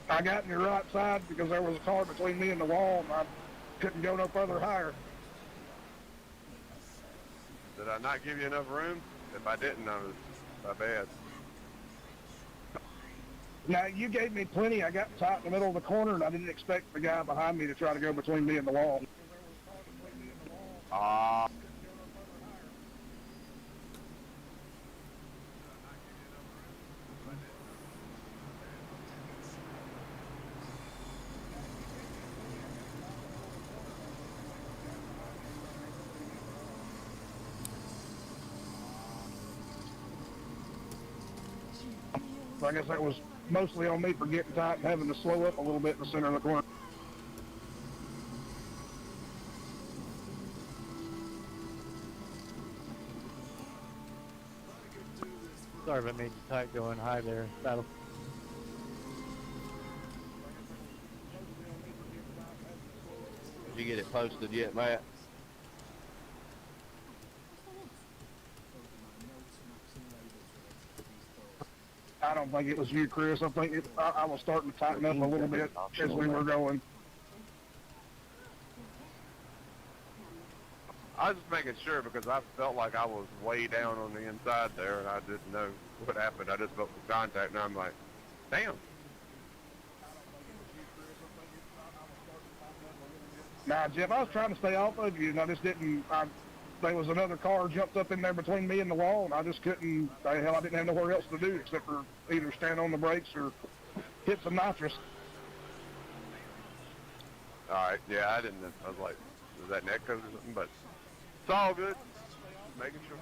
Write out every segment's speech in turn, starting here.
I got in your right side because there was a car between me and the wall, and I couldn't go no further higher. Did I not give you enough room? If I didn't, I was my bad. Now, you gave me plenty. I got tight in the middle of the corner, and I didn't expect the guy behind me to try to go between me and the wall. Ah. So I guess that was mostly on me for getting tight and having to slow up a little bit in the center of the corner. Sorry if I made you tight going high there, Battle. Did you get it posted yet, Matt? I don't think it was you, Chris. I think I was starting to tighten up a little bit as we were going. I was just making sure because I felt like I was way down on the inside there, and I didn't know what happened. I just felt the contact, and I'm like, damn. Nah, Jeff, I was trying to stay off of you, and I just didn't. There was another car jumped up in there between me and the wall, and I just couldn't. Hell, I didn't have nowhere else to do except for either stand on the brakes or hit some nitrous. All right, yeah, I didn't. I was like, was that neck code or something? But it's all good. Just making sure.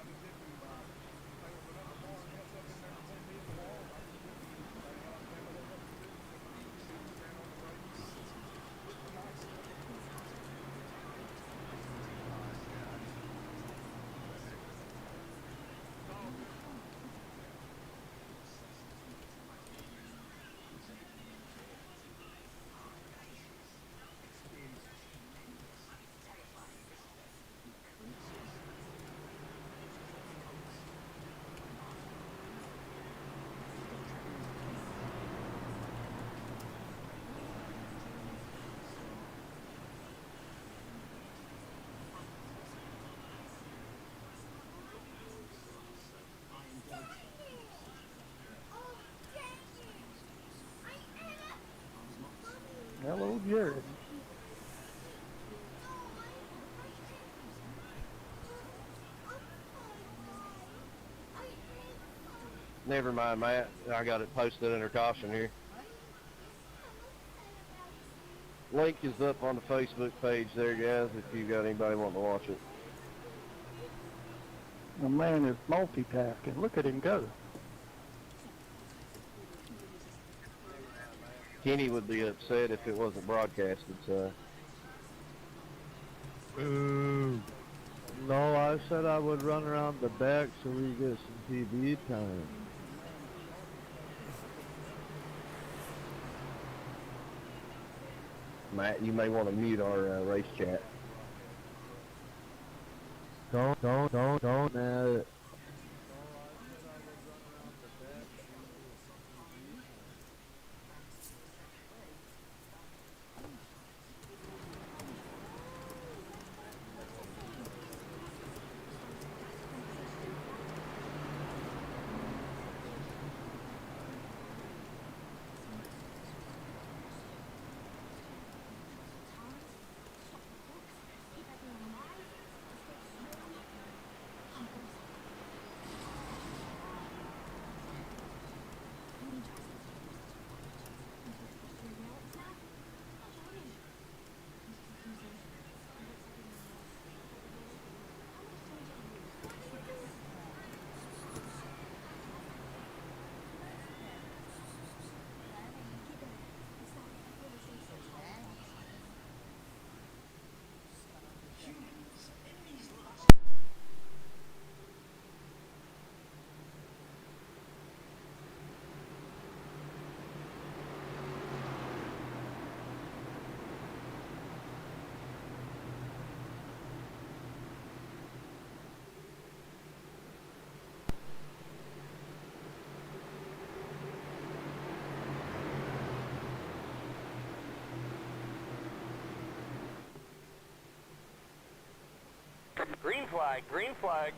Hello, Jared. Never mind, Matt. I got it posted under caution here. Link is up on the Facebook page there, guys, if you got anybody wanting to watch it. The man is multitasking. Look at him go. Kenny would be upset if it wasn't broadcasted, so. Ooh. No, I said I would run around the back so we get some TV time. Matt, you may want to mute our race chat. Don't, Matt. flag, green flag.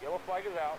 Yellow flag is out.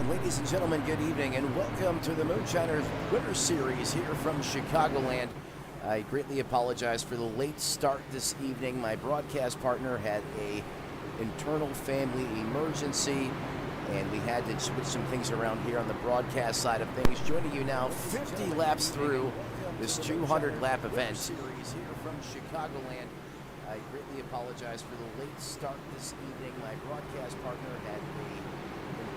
Ladies and gentlemen, good evening and welcome to the Moonshiners Winter Series here from ChicagoLand. I greatly apologize for the late start this evening. My broadcast partner had a internal family emergency and we had to switch some things around here on the broadcast side of things. Joining you now 50 laps through this 200-lap event series here from ChicagoLand. I greatly apologize for the late start this evening. My broadcast partner had a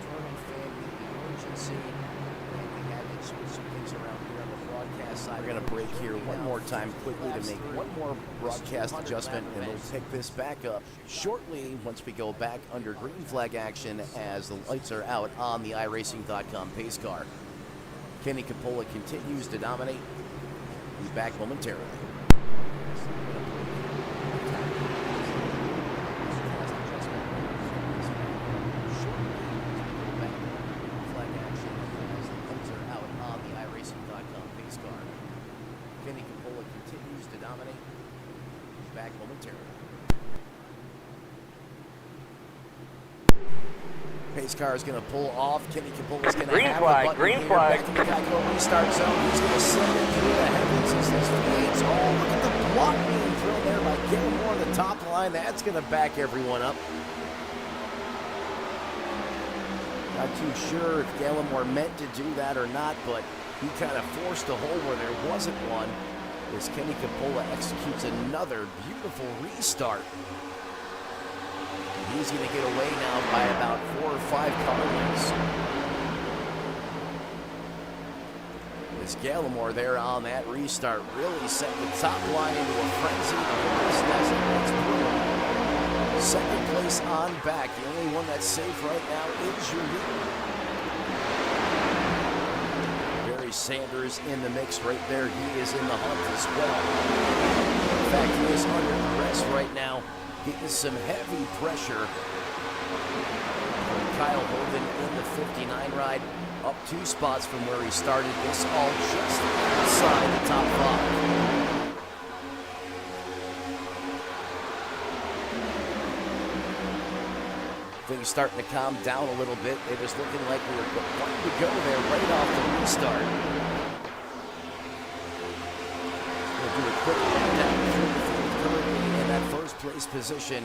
internal family emergency, and we had to switch some things around here on the broadcast We're going to break here one more time quickly to make one more broadcast adjustment, and we'll pick this back up shortly once we go back under green flag action as the lights are out on the iRacing.com pace car. Kenny Capola continues to dominate. Be back momentarily. Kenny Capola continues to dominate. Back momentarily. Pace car is going to pull off. Kenny Capola is going to have the button here. Back to the Chicago restart zone. He's going to send it through the heavens as this fades. Oh, look at the block being thrown there by Gilmore on the top line. That's going to back everyone up. Not too sure if Gallimore meant to do that or not, but he kind of forced a hole where there wasn't one as Kenny Capola executes another beautiful restart. He's going to get away now by about 4 or 5 car lengths. As Gallimore there on that restart really set the top line into a frenzy. Second place on back. The only one that's safe right now is your leader. Barry Sanders in the mix right there. He is in the hunt as well. In fact, he is under arrest right now, getting some heavy pressure from Kyle Holden in the 59 ride, up 2 spots from where he started. This all just inside the top 5. Things starting to calm down a little bit. It was looking like we were going to go there right off the restart. We'll do a quick rundown through the field. Currently in that first place position,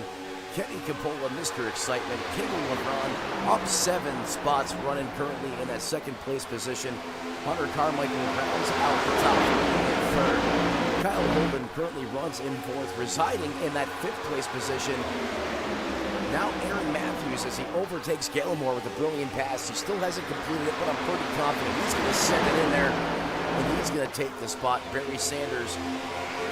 Kenny Capola, Mr. Excitement, King of LeBron, up 7 spots, running currently in that second place position. Hunter Carmichael rounds out the top 3 in third. Kyle Holden currently runs in 4th, residing in that 5th place position. Now Aaron Matthews, as he overtakes Gallimore with a brilliant pass. He still hasn't completed it, but I'm pretty confident he's going to send it in there, and he's going to take the spot. Barry Sanders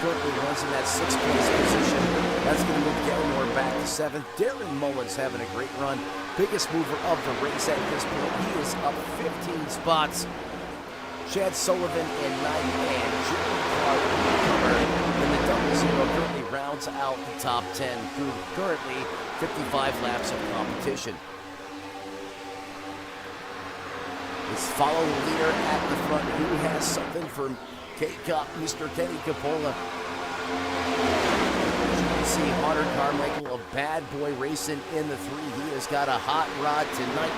currently runs in that 6th place position. That's going to move Gallimore back to 7th. Darren Mullins having a great run. Biggest mover of the race at this point. He is up 15 spots. Chad Sullivan in 9th, and Jimmy Clark in the double zero currently rounds out the top 10 through currently 55 laps of competition. Let's follow the leader at the front. Who has something for K-Cup, Mr. Kenny Capola. As you can see, Hunter Carmichael, a bad boy racing in the 3. He has got a hot rod tonight.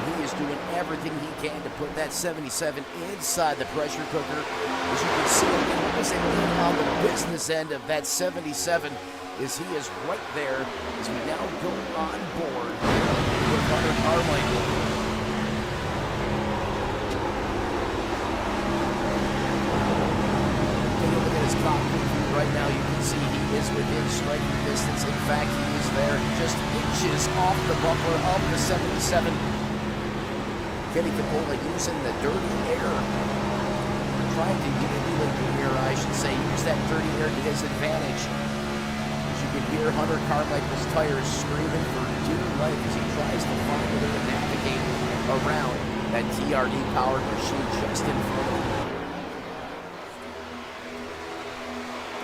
He is doing everything he can to put that 77 inside the pressure cooker. As you can see, he was in on the business end of that 77, as he is right there as we now go on board with Hunter Carmichael. Take a look at his cockpit view right now. You can see he is within striking distance. In fact, he is there just inches off the bumper of the 77. Kenny Capola using the dirty air, trying to manipulate the air, I should say, use that dirty air to his advantage. As you can hear Hunter Carmichael's tires screaming for dear life as he tries to find a way to navigate around that TRD-powered machine just in front of him.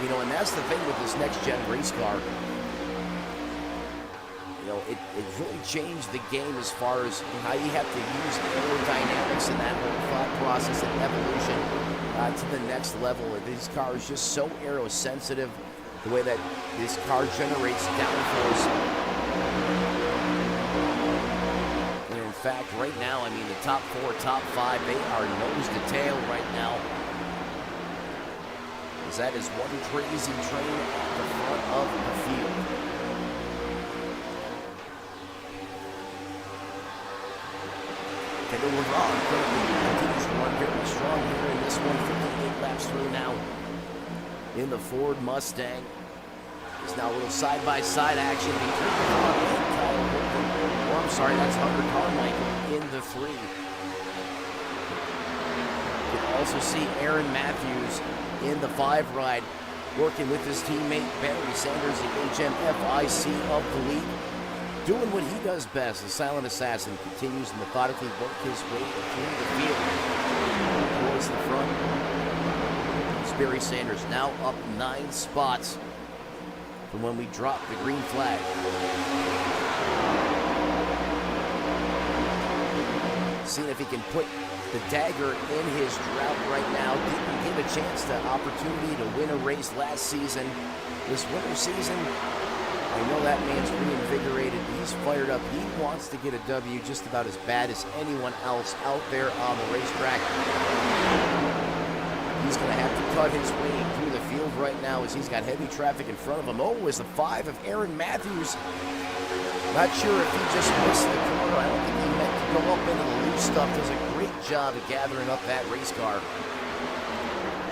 You know, and that's the thing with this next-gen race car. You know, it really changed the game as far as how you have to use aerodynamics and that whole thought process and evolution to the next level. These cars just so aerosensitive, the way that this car generates downforce. And in fact, right now, I mean, the top 4, top 5, they are nose to tail right now. As that is one crazy train at the front of the field. LeBron currently continues to run very strong here in this one, 58 laps through now in the Ford Mustang. There's now a little side-by-side action between Kyle Holden. Oh, I'm sorry, that's Hunter Carmichael in the 3. Also see Aaron Matthews in the 5 ride, working with his teammate Barry Sanders, the HMFIC of the league. Doing what he does best, the silent assassin continues to methodically work his way through the field towards the front. Barry Sanders now up 9 spots from when we dropped the green flag. Seeing if he can put the dagger in his drought right now. Didn't get a chance, the opportunity to win a race last season. This winter season, I know that man's reinvigorated. He's fired up. He wants to get a W just about as bad as anyone else out there on the racetrack. He's going to have to cut his way through the field right now as he's got heavy traffic in front of him. Oh, is the 5 of Aaron Matthews. Not sure if he just missed the corner. I don't think he meant to go up into the loose stuff. Does a great job of gathering up that race car.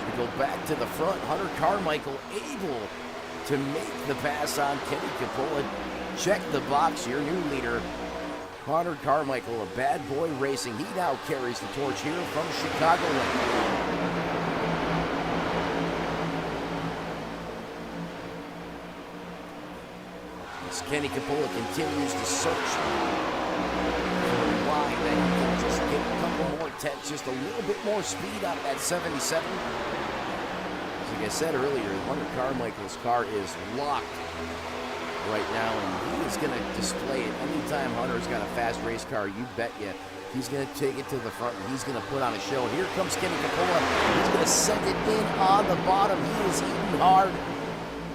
We go back to the front. Hunter Carmichael able to make the pass on Kenny Capola. Check the box, your new leader. Hunter Carmichael, a bad boy racing. He now carries the torch here from ChicagoLand. As Kenny Capola continues to search for a line that he can just get a couple more tenths, just a little bit more speed up at 77. Like I said earlier, Hunter Carmichael's car is locked right now, and he is going to display it. Anytime Hunter's got a fast race car, you bet you he's going to take it to the front, and he's going to put on a show. Here comes Kenny Capola. He's going to send it in on the bottom. He is eating hard.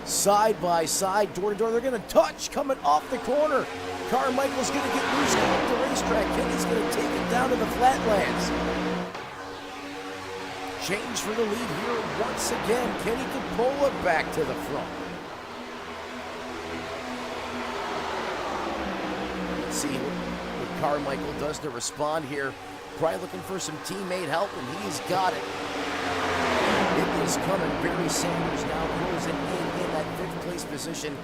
Side by side, door to door. They're going to touch coming off the corner. Carmichael's going to get loose going up the racetrack. Kenny's going to take it down to the flatlands. Change for the lead here once again. Kenny Capola back to the front. Let's see what Carmichael does to respond here. Probably looking for some teammate help, and he's got it. It is coming. Barry Sanders now closing in that 5th place position.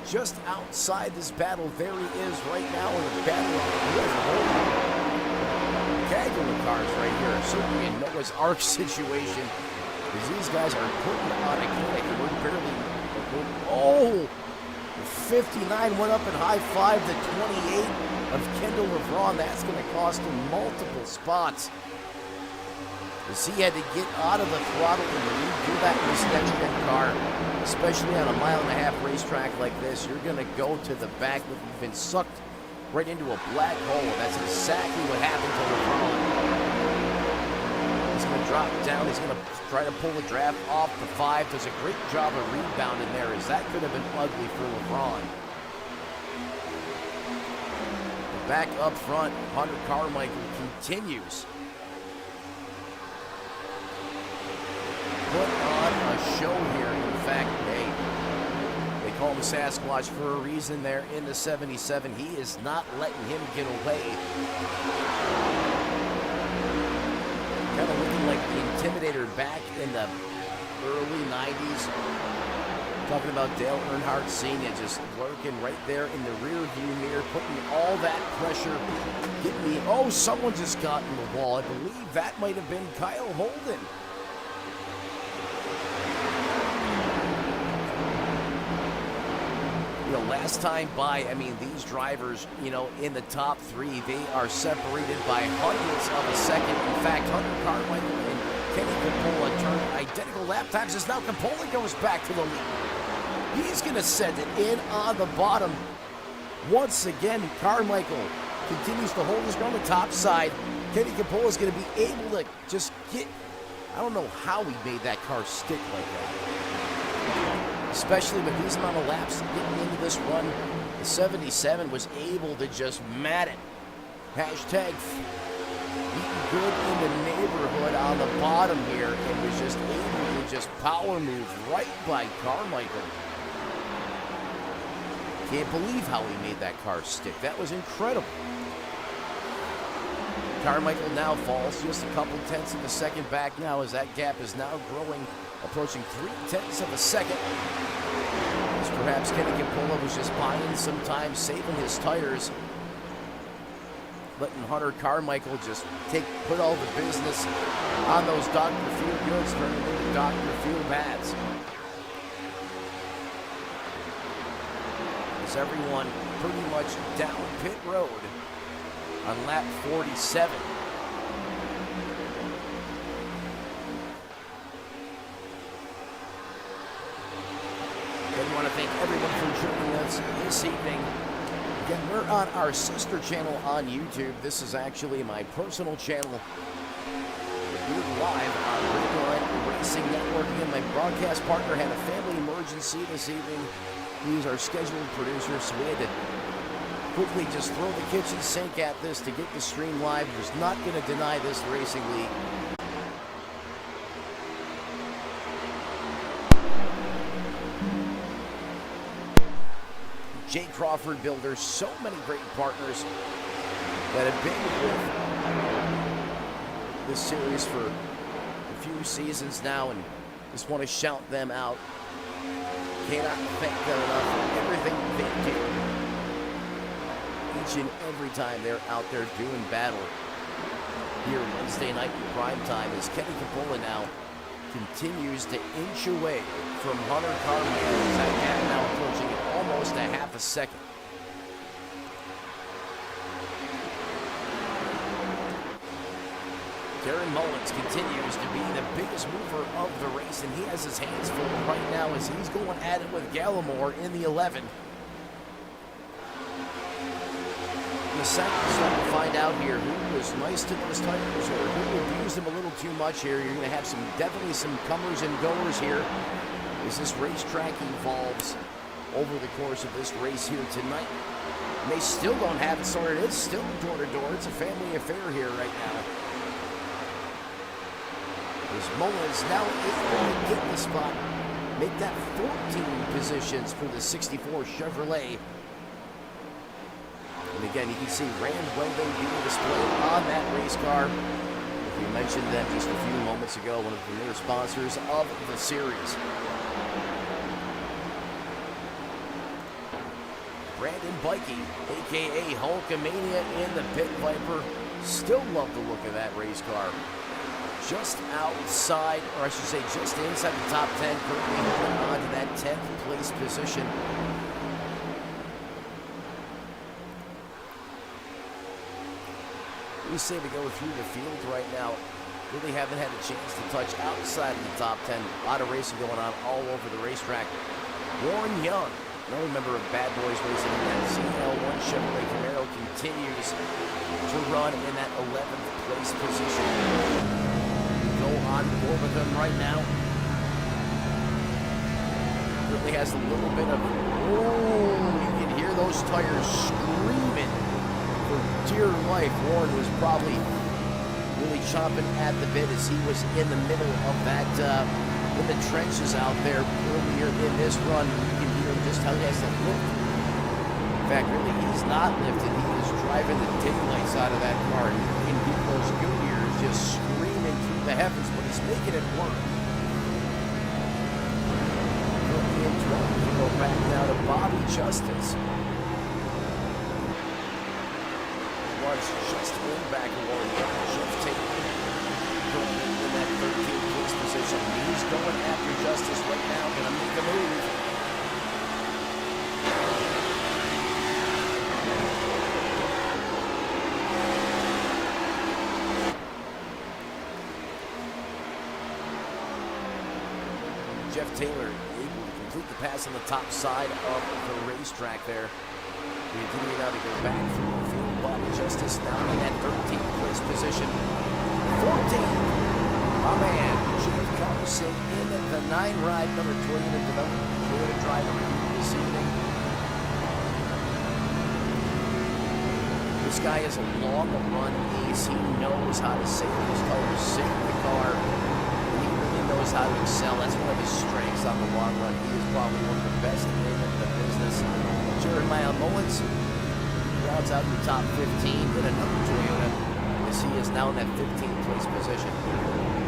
Just outside this battle, there he is right now in the battle. Gaggle the cars right here. Certainly a Noah's Ark situation, because these guys are putting on a clinic, and we're barely. Oh! 59 went up in high 5 to 28 of Kendall LeBron. That's going to cost him multiple spots, as he had to get out of the throttle and redo that in this next-gen car, especially on a 1.5-mile racetrack like this. You're going to go to the back, but you've been sucked right into a black hole. That's exactly what happened to LeBron. He's going to drop down. He's going to try to pull the draft off the 5. Does a great job of rebounding there, as that could have been ugly for LeBron. Back up front, Hunter Carmichael continues. Put on a show here. In fact, they call him Sasquatch for a reason there in the 77. He is not letting him get away. Kind of looking like the Intimidator back in the early 90s. Talking about Dale Earnhardt Sr. just lurking right there in the rear view mirror, putting all that pressure. Getting the, oh, someone just got in the wall. I believe that might have been Kyle Holden. You know, last time by, I mean, these drivers, you know, in the top 3, they are separated by hundredths of a second. In fact, Hunter Carmichael and Kenny Capola turned identical lap times, as now Capola goes back to the lead. He's going to send it in on the bottom. Once again, Carmichael continues to hold his ground on the top side. Kenny Capola is going to be able to just get, I don't know how he made that car stick like that. Especially with these amount of laps getting into this run, the 77 was able to just mat it. Hashtag eating good in the neighborhood on the bottom here, and was just able to just power move right by Carmichael. Can't believe how he made that car stick. That was incredible. Carmichael now falls just a couple tenths of a second back now, as that gap is now growing, approaching 0.3 of a second. As perhaps Kenny Capola was just buying some time, saving his tires. letting Hunter Carmichael just put all the business on those Dr. Feel Goods, turning them into Dr. Feel Bads. As everyone pretty much down pit road on lap 47. I want to thank everyone for joining us this evening. Again, we're on our sister channel on YouTube. This is actually my personal channel. We're live on Ringline Racing Network. Again, my broadcast partner had a family emergency this evening. He was our scheduled producer, so we had to quickly just throw the kitchen sink at this to get the stream live. Was not going to deny this racing league. Jay Crawford Builders, so many great partners that have been with this series for a few seasons now, and just want to shout them out. Cannot thank them enough for everything they do each and every time they're out there doing battle here Wednesday night in prime time, as Kenny Capola now continues to inch away from Hunter Carmichael, as that gap now approaching it almost a half a second. Darren Mullins continues to be the biggest mover of the race, and he has his hands full right now as he's going at it with Gallimore in the 11. In a second, we're starting to find out here who was nice to those tires or who abused them a little too much here. You're going to have definitely some comers and goers here as this racetrack evolves over the course of this race here tonight. And they still don't have it sorted. It's still door-to-door. It's a family affair here right now. As Mullins now able to get in the spot, make that 14 positions for the 64 Chevrolet. And again, you can see Rand Welding being displayed on that race car. We mentioned them just a few moments ago, one of the premier sponsors of the series. Brandon Bikey, a.k.a. Hulkamania in the Pit Viper. Still love the look of that race car. Just outside, or I should say just inside the top 10, currently holding on to that 10th place position. We say we go through the field right now. Really haven't had a chance to touch outside of the top 10. A lot of racing going on all over the racetrack. Warren Young, another member of Bad Boys Racing in that CL1 Chevrolet Camaro, continues to run in that 11th place position. Go on board with him right now. Really has a little bit of, you can hear those tires screaming for dear life. Warren was probably really chomping at the bit as he was in the middle of that, in the trenches out there earlier in this run. You can hear just how he has to lift. In fact, really, he's not lifted. He is driving the taillights out of that car. You can hear those good ears just screaming through the heavens, but he's making it work. In 12, we go back now to Bobby Justice. Just in back of Warren Young. Jeff Taylor going in that 13th place position. He's going after Justice right now, gonna make a move. Jeff Taylor able to complete the pass on the top side of the racetrack there. We continue now to go back through the field. Bobby Justice now in that 13th place position. 14th, my man, Jake Carlson in the 9-ride number Toyota development Toyota driver this evening. This guy is a long-run ace. He knows how to save his tires, save the car. He really knows how to excel. That's one of his strengths on the long run. He is probably one of the best in the business. Jeremiah Mullins rounds out in the top 15 in another Toyota as he is now in that 15th place position.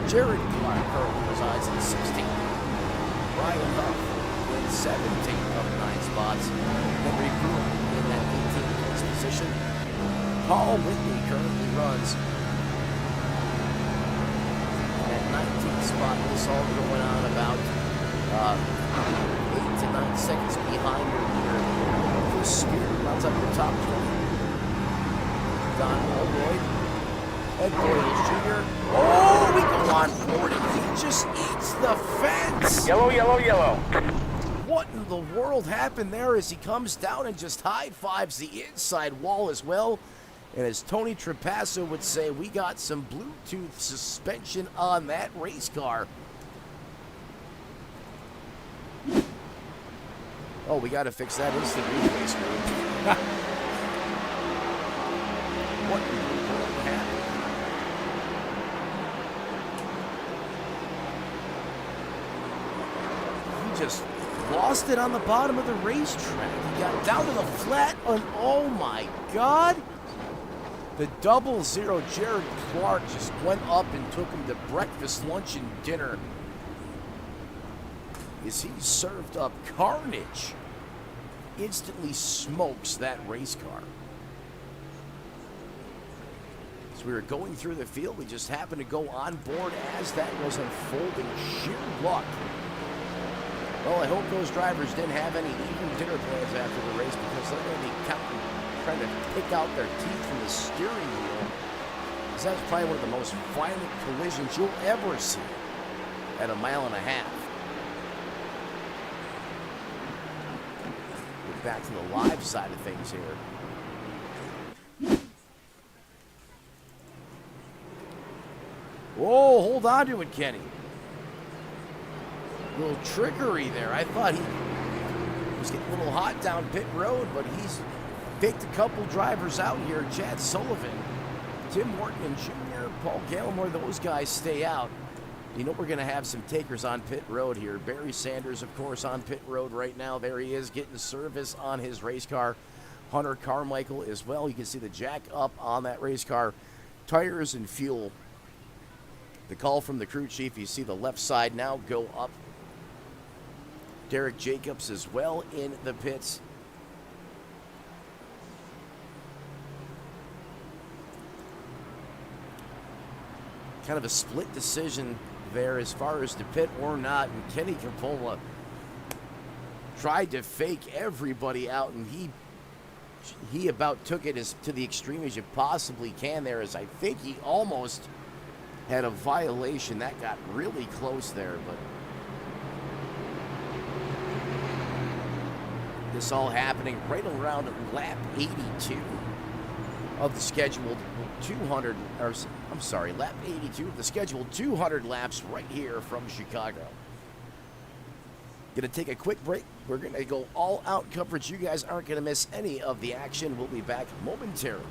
Jared Clark currently resides in 16th. Brian Huff in 17th of 9 spots. Henry Brewer in that 18th place position. Paul Whitney currently runs at 19th spot. This all going on about 8 to 9 seconds behind your leader. Chris Spear rounds up the top 20. Don Holroyd, Ed Boyle Jr. Oh, we go on board and he just eats the fence. Yellow, yellow, yellow. What in the world happened there as he comes down and just high-fives the inside wall as well? And as Tony Trapasso would say, we got some Bluetooth suspension on that race car. Oh, we got to fix that instant replay screen. What in the world happened? He just lost it on the bottom of the racetrack. He got down to the flat, and oh my God! The 00 Jared Clark just went up and took him to breakfast, lunch, and dinner. As he served up carnage, instantly smokes that race car. As we were going through the field, we just happened to go on board as that was unfolding. Sheer luck. Well, I hope those drivers didn't have any evening dinner plans after the race, because they're going to be counting, trying to pick out their teeth from the steering wheel. Because that's probably one of the most violent collisions you'll ever see at 1.5 miles. Get back to the live side of things here. Whoa, hold on to it, Kenny. A little trickery there. I thought he was getting a little hot down pit road, but he's picked a couple drivers out here. Chad Sullivan, Tim Morton Jr., Paul Gallimore, those guys stay out. You know we're going to have some takers on pit road here. Barry Sanders, of course, on pit road right now. There he is getting service on his race car. Hunter Carmichael as well. You can see the jack up on that race car. Tires and fuel. The call from the crew chief, you see the left side now go up. Derek Jacobs as well in the pits. Kind of a split decision there as far as to pit or not. And Kenny Capola tried to fake everybody out, and he about took it as to the extreme as you possibly can there, as I think he almost had a violation. That got really close there, but this all happening right around lap 82 of the scheduled 200, or I'm sorry, lap 82 of the scheduled 200 laps right here from Chicago. Gonna take a quick break. We're gonna go all out coverage. You guys aren't gonna miss any of the action. We'll be back momentarily.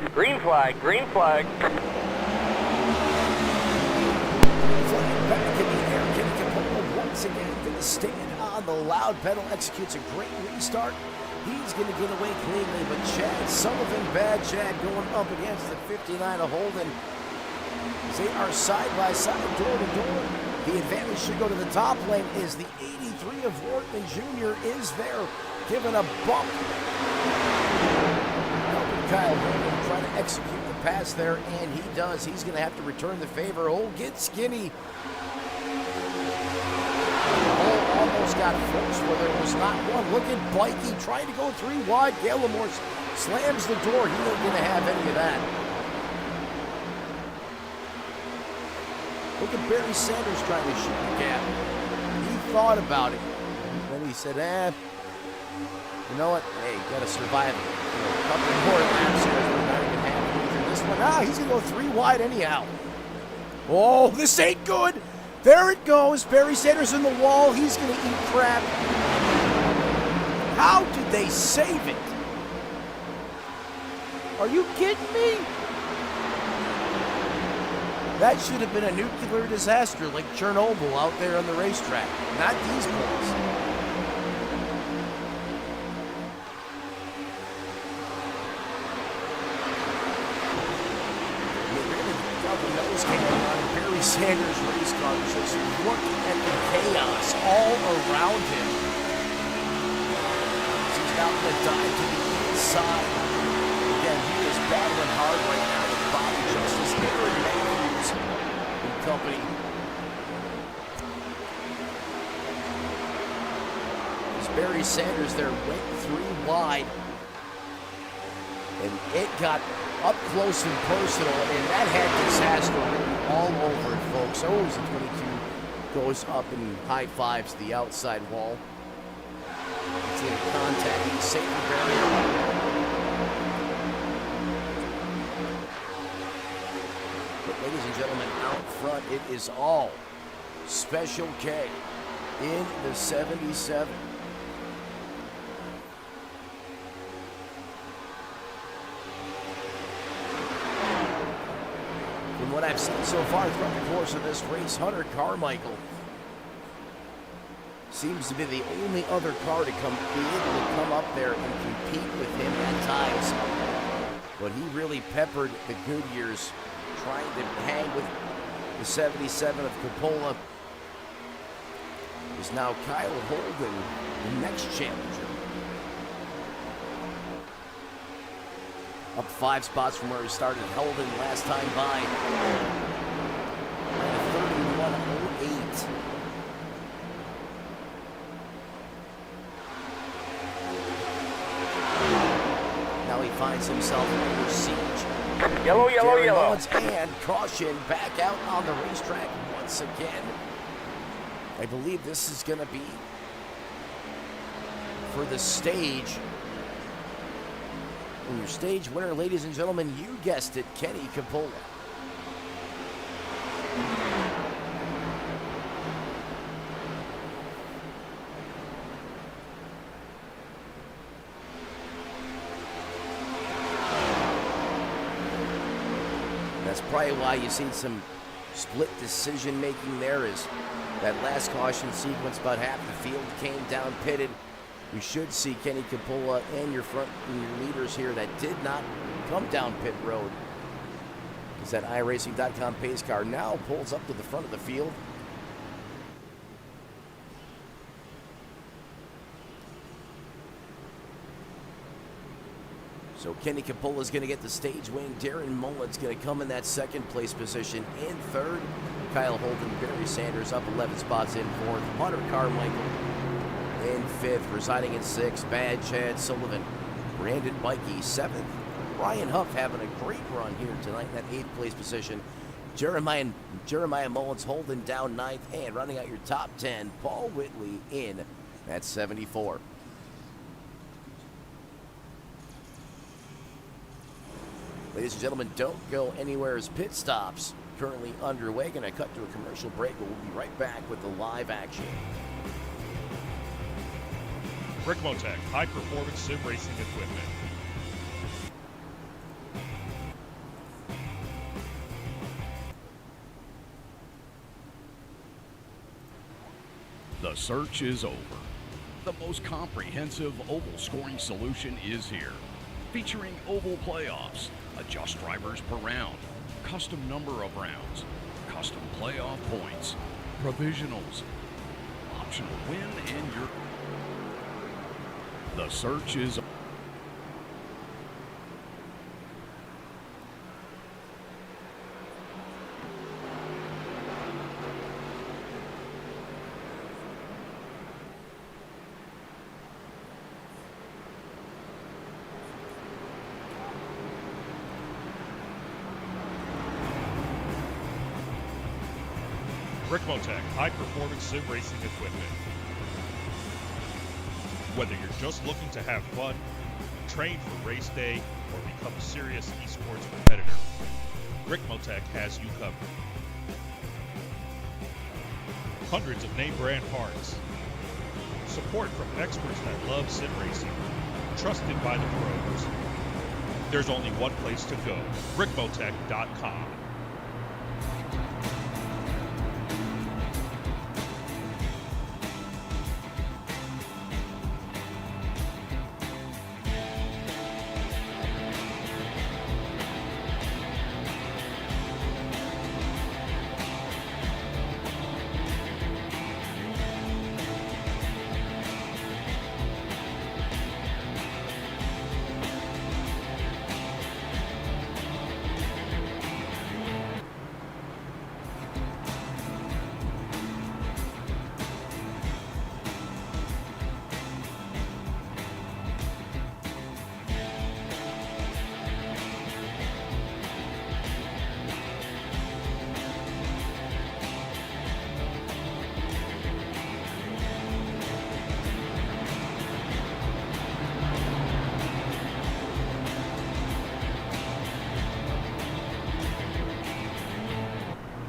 Green flag, green flag. Flying back in the air, Kenny Capola once again going to stand on the loud pedal, executes a great restart. He's going to get away cleanly, but Chad Sullivan, bad Chad, going up against the 59 of Holden. They are side by side, door to door. The advantage should go to the top lane is the 83 of Wortman Jr. is there, giving a bump. Helping Kyle Holden trying to execute the pass there, and he does. He's going to have to return the favor. Oh, get skinny. Oh, almost got forced where there was not one. Look at Bikey trying to go 3 wide. Gallimore slams the door. He ain't going to have any of that. Look at Barry Sanders trying to shoot the gap. He thought about it. Then he said, you know what? Hey, you got to survive a couple more laps here. We're not even halfway through this one. He's going to go 3 wide anyhow. Oh, this ain't good. There it goes. Barry Sanders in the wall. He's going to eat crap. How did they save it? Are you kidding me? That should have been a nuclear disaster like Chernobyl out there on the racetrack, not these boys. Barry Sanders' race car, just look at the chaos all around him. He's now going to dive to the inside. Again, he is battling hard right now with Bobby Justice, Aaron Matthews and company. As Barry Sanders there went 3 wide. And it got up close and personal, and that had disaster written all over it, folks. Oh, as the 22 goes up and high fives the outside wall. It's in contact. He's safe the barrier. But ladies and gentlemen, out front, it is all Special K in the 77. From what I've seen so far throughout the course of this race, Hunter Carmichael seems to be the only other car to be able to come up there and compete with him at times. But he really peppered the Goodyears trying to hang with the 77 of Coppola. Is now Kyle Holden, the next challenger. Up 5 spots from where he started. Holden last time by 31.08. Now he finds himself under siege. Yellow, yellow, Darren yellow. Mullins and caution back out on the racetrack once again. I believe this is going to be for the stage. And your stage winner, ladies and gentlemen, you guessed it, Kenny Coppola. That's probably why you see some split decision making there. Is that last caution sequence, about half the field came down pitted. We should see Kenny Coppola and your leaders here that did not come down pit road. As that iRacing.com pace car now pulls up to the front of the field. So Kenny Coppola is going to get the stage win. Darren Mullen's going to come in that second place position. In third, Kyle Holden, Barry Sanders up 11 spots in fourth. Hunter Carmichael in fifth, residing in sixth. Bad Chad Sullivan, Brandon Bikey seventh. Ryan Huff having a great run here tonight in that eighth place position. Jeremiah Mullins holding down ninth, and running out your top 10, Paul Whitley in at 74. Ladies and gentlemen, don't go anywhere as pit stops currently underway. Going to cut to a commercial break, but we'll be right back with the live action. Rick Motec, high performance sim racing equipment. search is over. The most comprehensive oval scoring solution is here. Featuring oval playoffs, adjust drivers per round, custom number of rounds, custom playoff points, provisionals, optional win, and your... The search is... Rick Motec, high-performance sim racing equipment. Whether you're just looking to have fun, train for race day, or become a serious esports competitor, Rick Motec has you covered. Hundreds of name-brand parts, support from experts that love sim racing, trusted by the pros. There's only one place to go, rickmotec.com.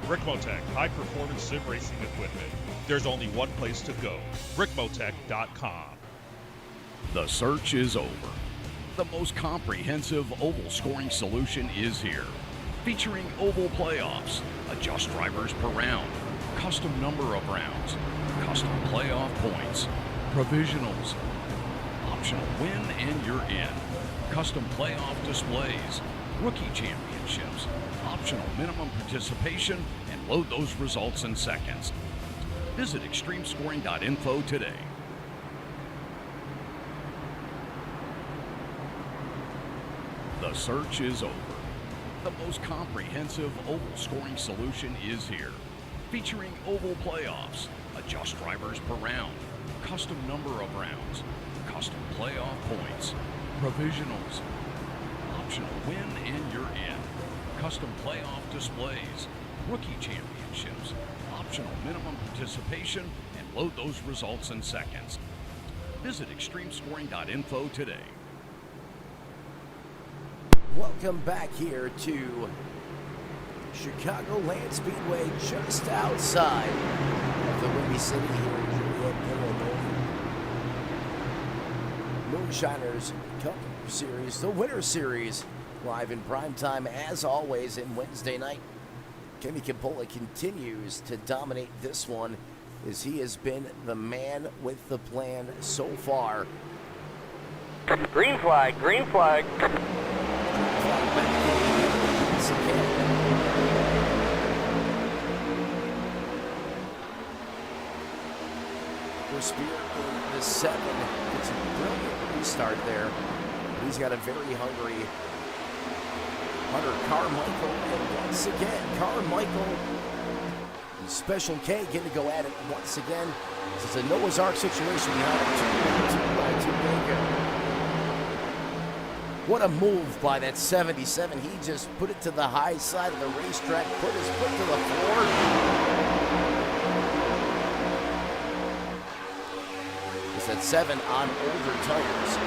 Rick Motec, high-performance sim racing equipment. There's only one place to go, rickmotec.com. The search is over. The most comprehensive oval scoring solution is here. Featuring oval playoffs, adjust drivers per round, custom number of rounds, custom playoff points, provisionals, optional win and you're in, custom playoff displays, rookie championships, optional minimum participation, and load those results in seconds. Visit extremescoring.info today. The search is over. The most comprehensive oval scoring solution is here. Featuring oval playoffs, adjust drivers per round, custom number of rounds, custom playoff points, provisionals, optional win and you're in, custom playoff displays, rookie championships, optional minimum participation, and load those results in seconds. Visit extremescoring.info today. Welcome back here to ChicagoLand Speedway, just outside of the Windy City here in Joliet, Illinois. Moonshiners Cup Series, the Winter Series, live in prime time as always in Wednesday night. Kenny Capola continues to dominate this one as he has been the man with the plan so far. Green flag, green flag. Once again. Spear in the 7 gets a brilliant restart there. He's got a very hungry Hunter Carmichael, and once again, Carmichael and Special K getting to go at it once again. It's a Noah's Ark situation behind him. 2 bingo. What a move by that 77. He just put it to the high side of the racetrack, put his foot to the floor. It's that 7 on older tires.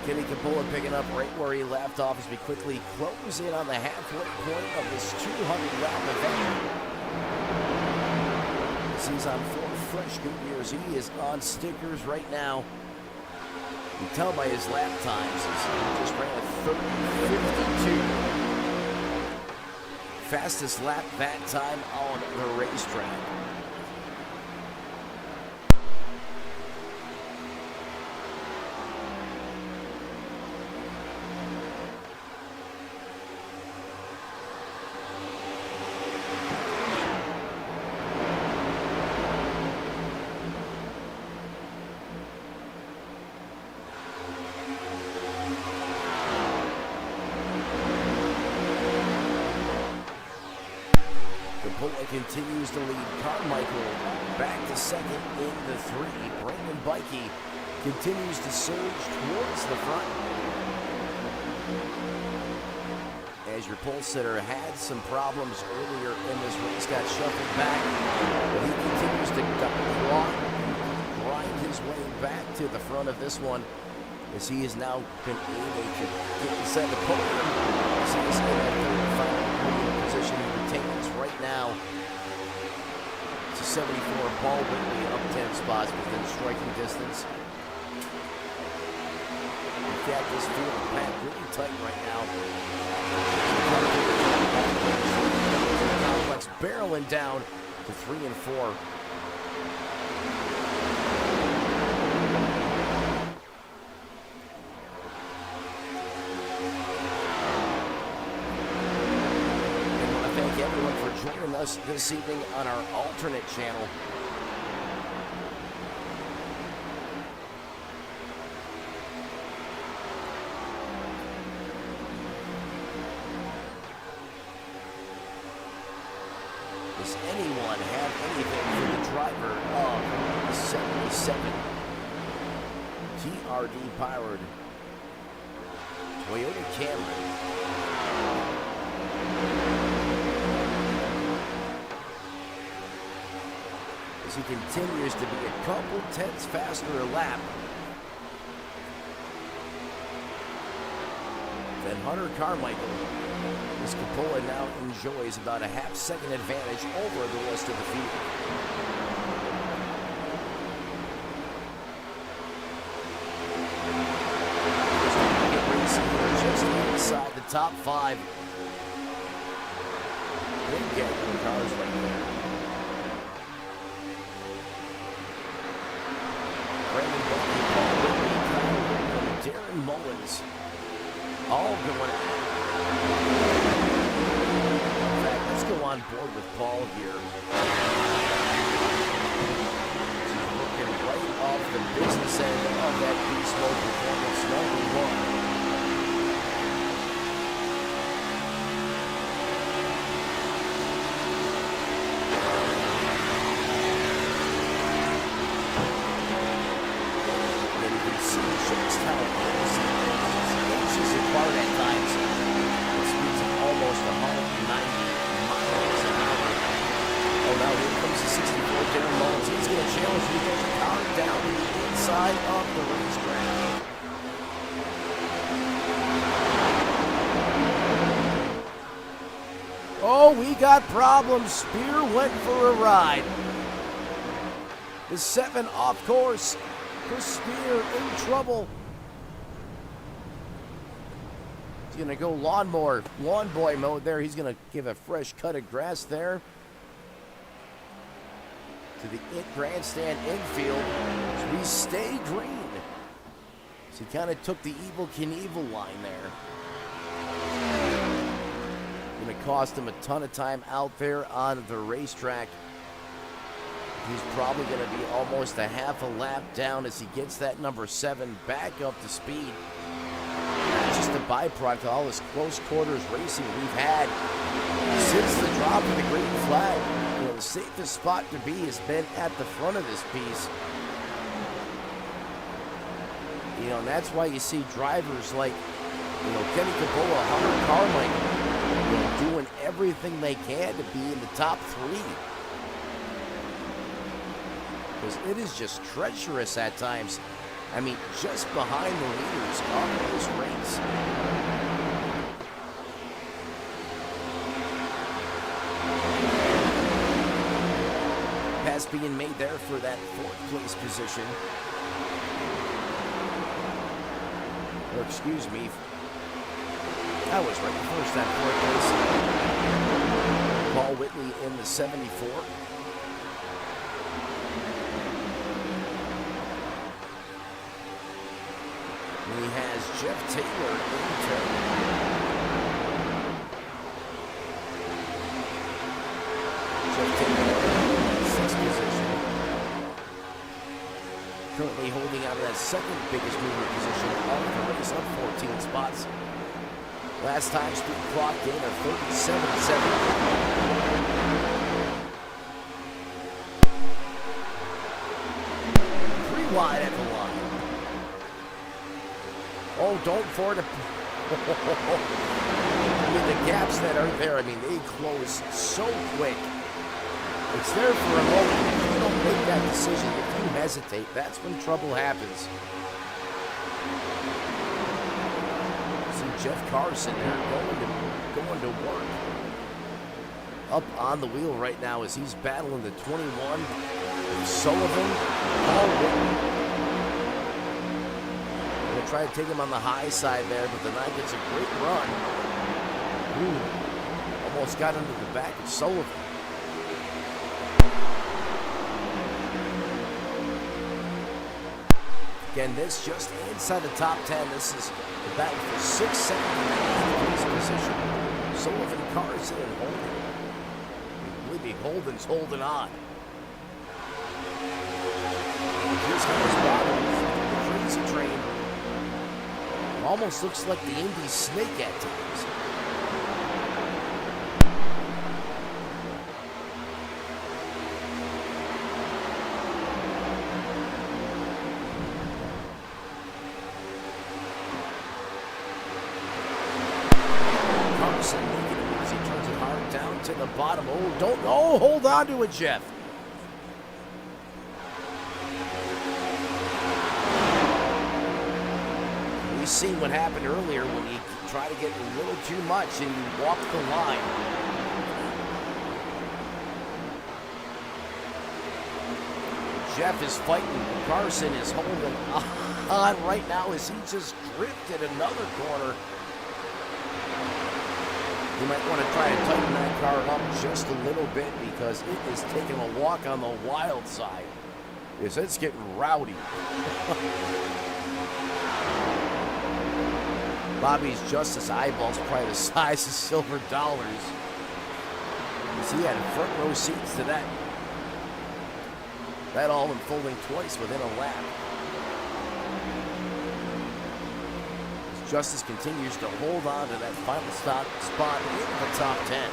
Kenny Capola picking up right where he left off as we quickly close in on the halfway point of this 200-lap event. As he's on 4 fresh Goodyears, he is on stickers right now. You can tell by his lap times, he just ran a 30:52. Fastest lap that time on the racetrack. Capola continues to lead. Carmichael back to second in the 3. Brandon Bikey continues to surge towards the front. As your pole sitter had some problems earlier in this race, got shuffled back, but he continues to grind his way back to the front of this one, as he is now been able to get inside the podium. As he is in that final podium position, he retains right now to 74. Paul Whitley up 10 spots within striking distance. In fact, this field is packed really tight right now. Complex barreling down to 3 and 4. Everyone for joining us this evening on our alternate channel. Does anyone have anything for the driver of the 77 TRD powered Toyota Camry? As he continues to be a couple tenths faster a lap than Hunter Carmichael, as Capola now enjoys about a half-second advantage over the rest of the field. Just inside the top 5. Big gap in the cars right there. Brandon Butler, Paul Whitley, Darren Mullins, all going at it. In fact, let's go on board with Paul here. He's looking right off the business end of that beast mode performance number 1. Just how inches apart at times. It speeds of almost 190 miles an hour. Oh, now here comes the 64 Darren Mullins. He's going to challenge the defensive car down to the inside of the racetrack. Oh, we got problems. Spear went for a ride. The 7 off course. Chris Spear in trouble. He's going to go lawn boy mode there. He's going to give a fresh cut of grass there to the grandstand infield as we stay green. So he kind of took the Evel Knievel line there. Going to cost him a ton of time out there on the racetrack. He's probably going to be almost a half a lap down as he gets that number 7 back up to speed. Just a byproduct of all this close quarters racing we've had since the drop of the green flag. You know, the safest spot to be has been at the front of this piece. You know, and that's why you see drivers like, you know, Kenny Capola, Hunter Carmichael, you know, doing everything they can to be in the top 3. Because it is just treacherous at times I mean, just behind the leaders of this race. Pass being made there for that 4th place position. Or excuse me, I was right. First that 4th place. Paul Whitley in the 74. He has Jeff Taylor in 10th. Jeff Taylor in 6th position. Currently holding out of that 2nd biggest mover position of the race up 14 spots. Last time Speed clocked in a 37.7. 3 wide at the line. Oh, don't for it. I mean, the gaps that are there, I mean, they close so quick. It's there for a moment. If you don't make that decision, if you hesitate, that's when trouble happens. See Jeff Carson there going to work. Up on the wheel right now as he's battling the 21. Sullivan, Paul Whitley. Try to take him on the high side there, but the 9 gets a great run. Ooh, almost got into the back of Sullivan. Again, this just inside the top 10. This is the battle for 6th, 7th, and 8th position. Sullivan, Carson, and Holden. I believe Holden's holding on. Here's Hunter's bottom. The crazy train. Almost looks like the Indy snake at times. Carson making it as he turns it hard down to the bottom. Oh, hold on to it, Jeff. Seen what happened earlier when you try to get a little too much and you walk the line. Jeff is fighting. Carson is holding on right now as he just drifted another corner. You might want to try to tighten that car up just a little bit because it is taking a walk on the wild side. It's getting rowdy. Bobby's Justice eyeballs probably the size of silver dollars. As he had front row seats to that. That all unfolding twice within a lap. As Justice continues to hold on to that final spot in the top 10.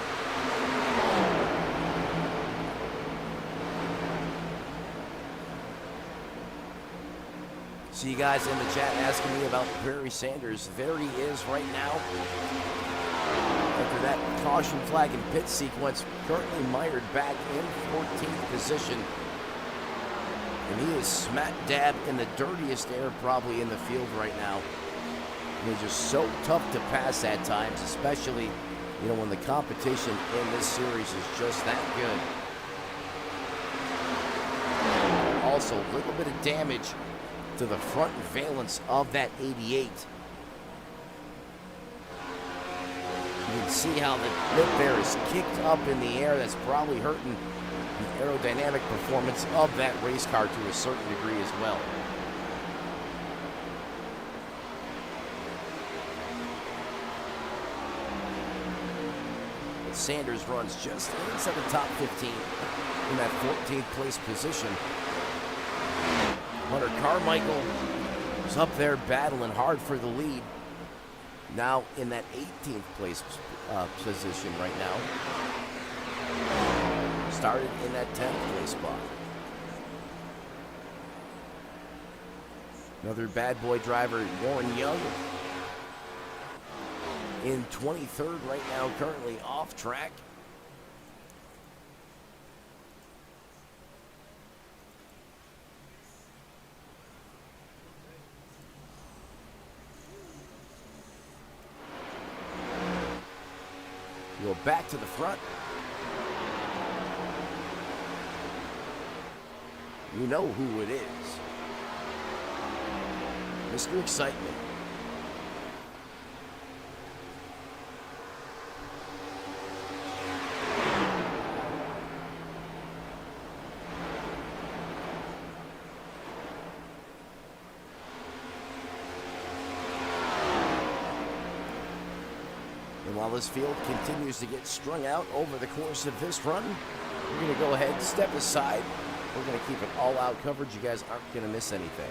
See you guys in the chat asking me about Barry Sanders. There he is right now. After that caution flag and pit sequence, currently mired back in 14th position. And he is smack dab in the dirtiest air probably in the field right now. And it's just so tough to pass at times, especially, you know, when the competition in this series is just that good. Also, a little bit of damage to the front valence of that 88. You can see how the lip there is kicked up in the air. That's probably hurting the aerodynamic performance of that race car to a certain degree as well. But Sanders runs just inside the top 15 in that 14th place position. Hunter Carmichael is up there battling hard for the lead. Now in that 18th place position right now. Started in that 10th place spot. Another bad boy driver, Warren Young, in 23rd right now, currently off track. back to the front. You know who it is. Mr. Excitement. And while this field continues to get strung out over the course of this run, we're going to go ahead, step aside. We're going to keep it all-out coverage. You guys aren't going to miss anything.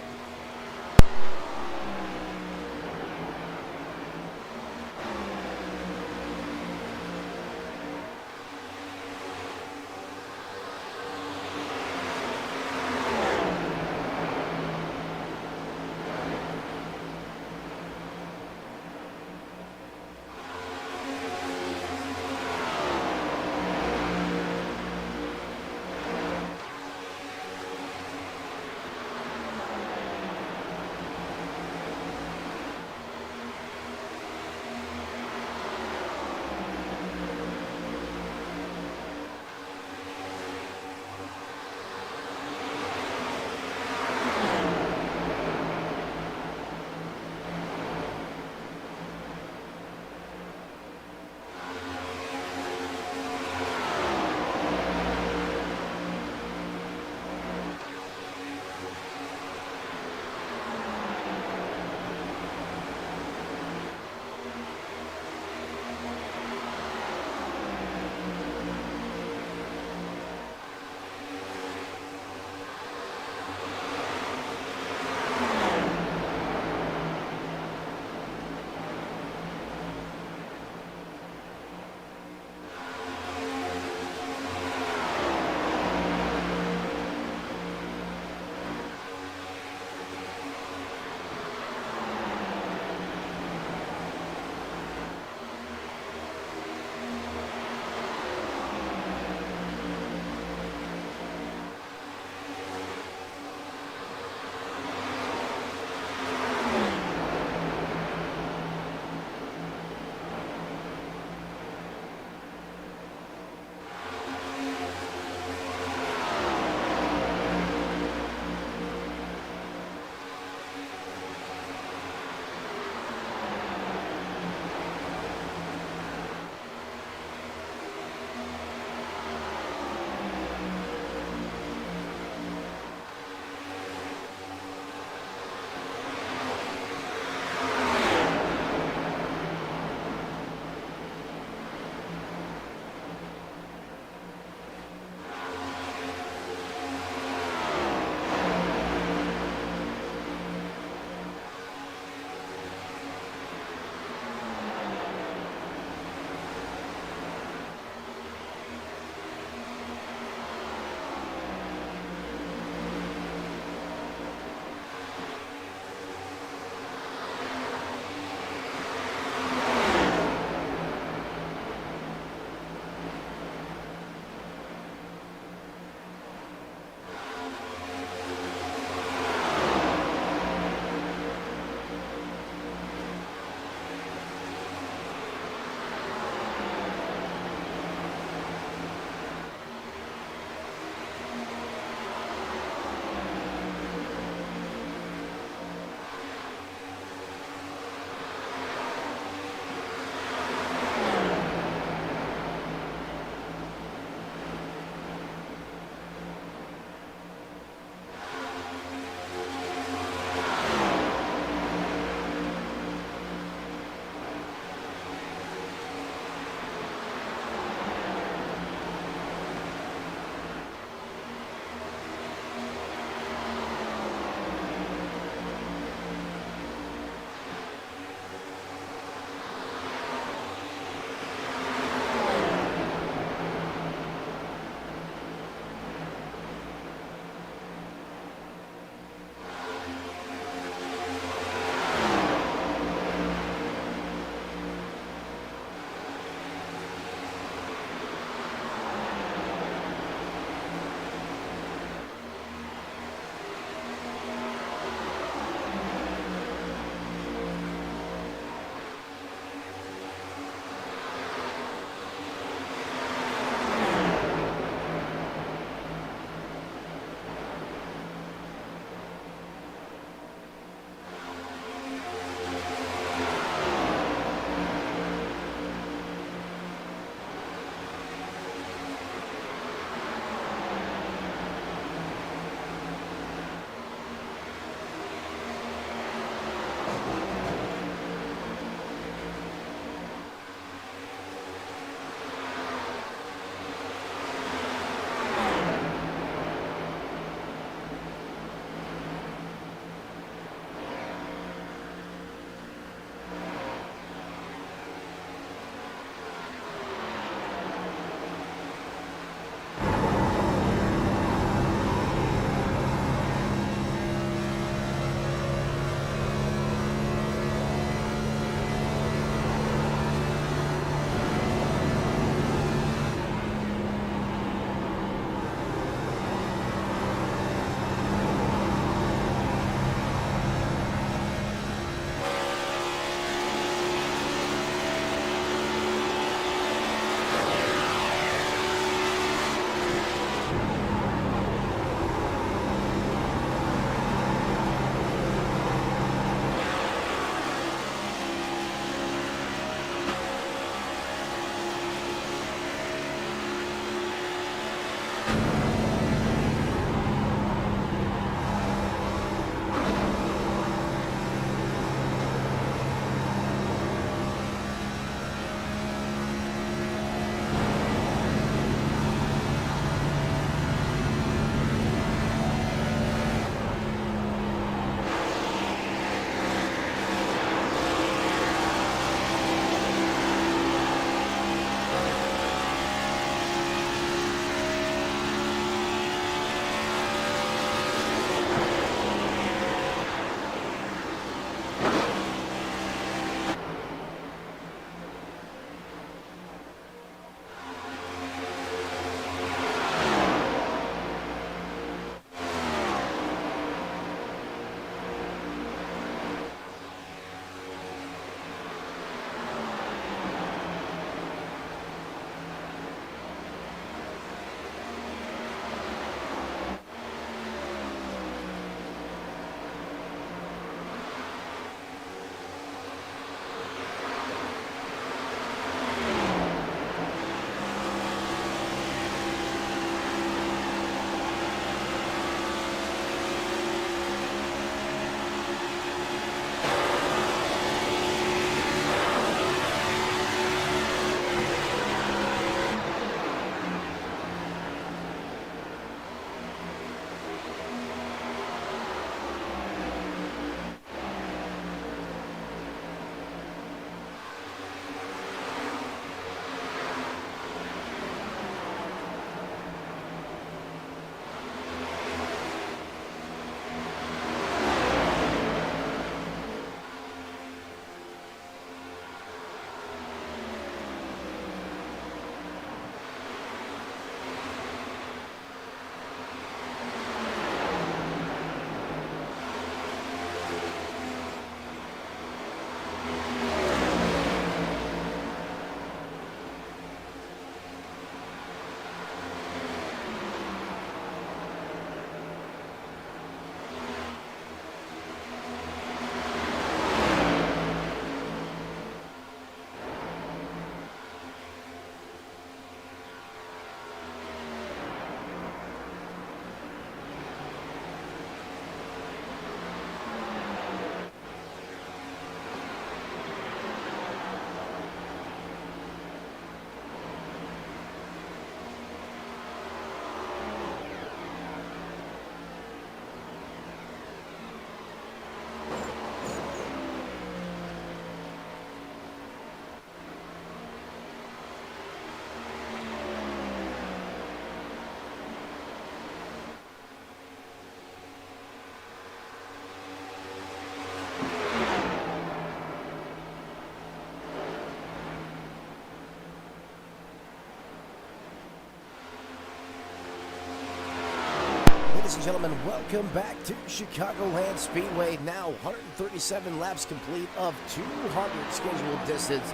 Ladies and gentlemen, welcome back to ChicagoLand Speedway. Now 137 laps complete of 200 scheduled distance.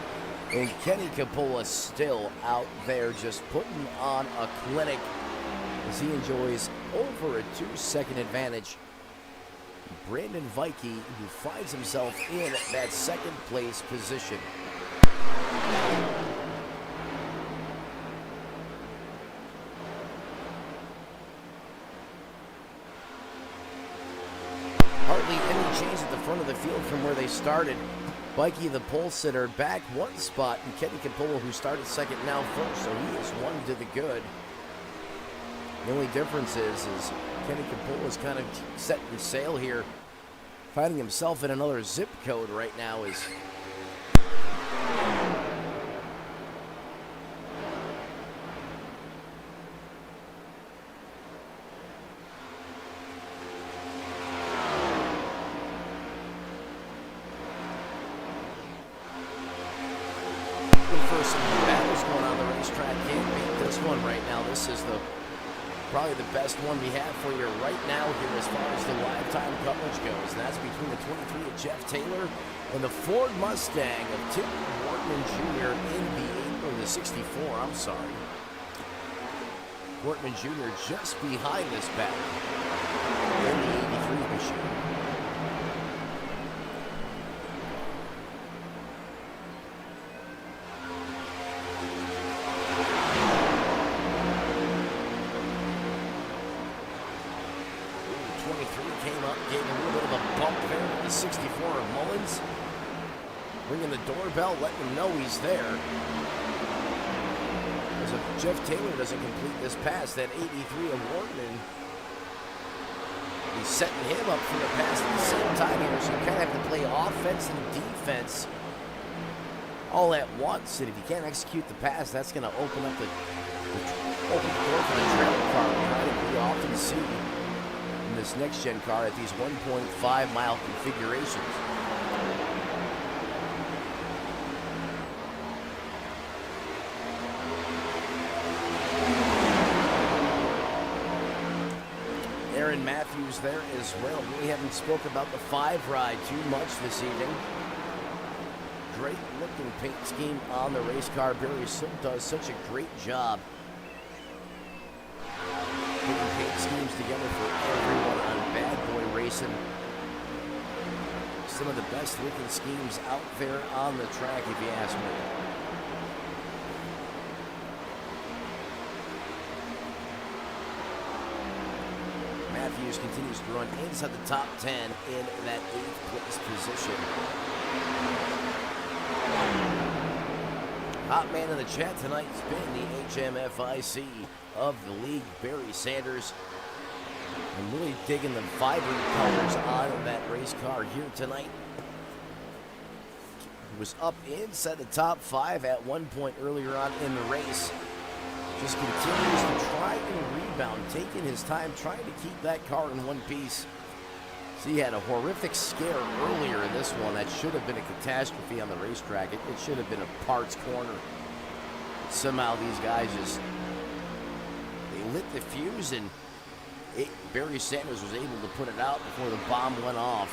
And Kenny Capola still out there just putting on a clinic as he enjoys over a 2-second advantage. Brandon Vikey, who finds himself in that second place position. Hardly any change at the front of the field from where they started. Vikey, the pole sitter, back one spot, and Kenny Capola, who started second, now first, so he is one to the good. The only difference is Kenny Capola is kind of setting sail here, finding himself in another zip code right now. Is for some battles going on the racetrack. Can't beat this one right now. This is probably the best one we have for you right now here as far as the lifetime coverage goes. And that's between the 23 of Jeff Taylor and the Ford Mustang of Tim Wortman Jr. in the 64, I'm sorry. Wortman Jr. just behind this battle in the 83 machine. Came up, gave a little bit of a bump there with the 64 of Mullins. Ringing the doorbell, letting him know he's there. As if Jeff Taylor doesn't complete this pass, that 83 of Wortman, he's setting him up for the pass at the same time here, so you kind of have to play offense and defense all at once. And if you can't execute the pass, that's going to open up the door for the trailer car, right? We often see this next gen car at these 1.5 mile configurations. Aaron Matthews there as well. We haven't spoke about the 5 ride too much this evening. Great looking paint scheme on the race car. Barry Silk does such a great job putting paint schemes together for everyone on Bad Boy Racing. Some of the best looking schemes out there on the track, if you ask me. Matthews continues to run inside the top 10 in that 8th place position. Hot man in the chat tonight has been the HMFIC of the league, Barry Sanders. I'm really digging the vibrant colors on that race car here tonight. He was up inside the top 5 at one point earlier on in the race. Just continues to try and rebound, taking his time, trying to keep that car in one piece. So he had a horrific scare earlier in this one that should have been a catastrophe on the racetrack. It should have been a parts corner. Somehow these guys they lit the fuse, and Barry Sanders was able to put it out before the bomb went off.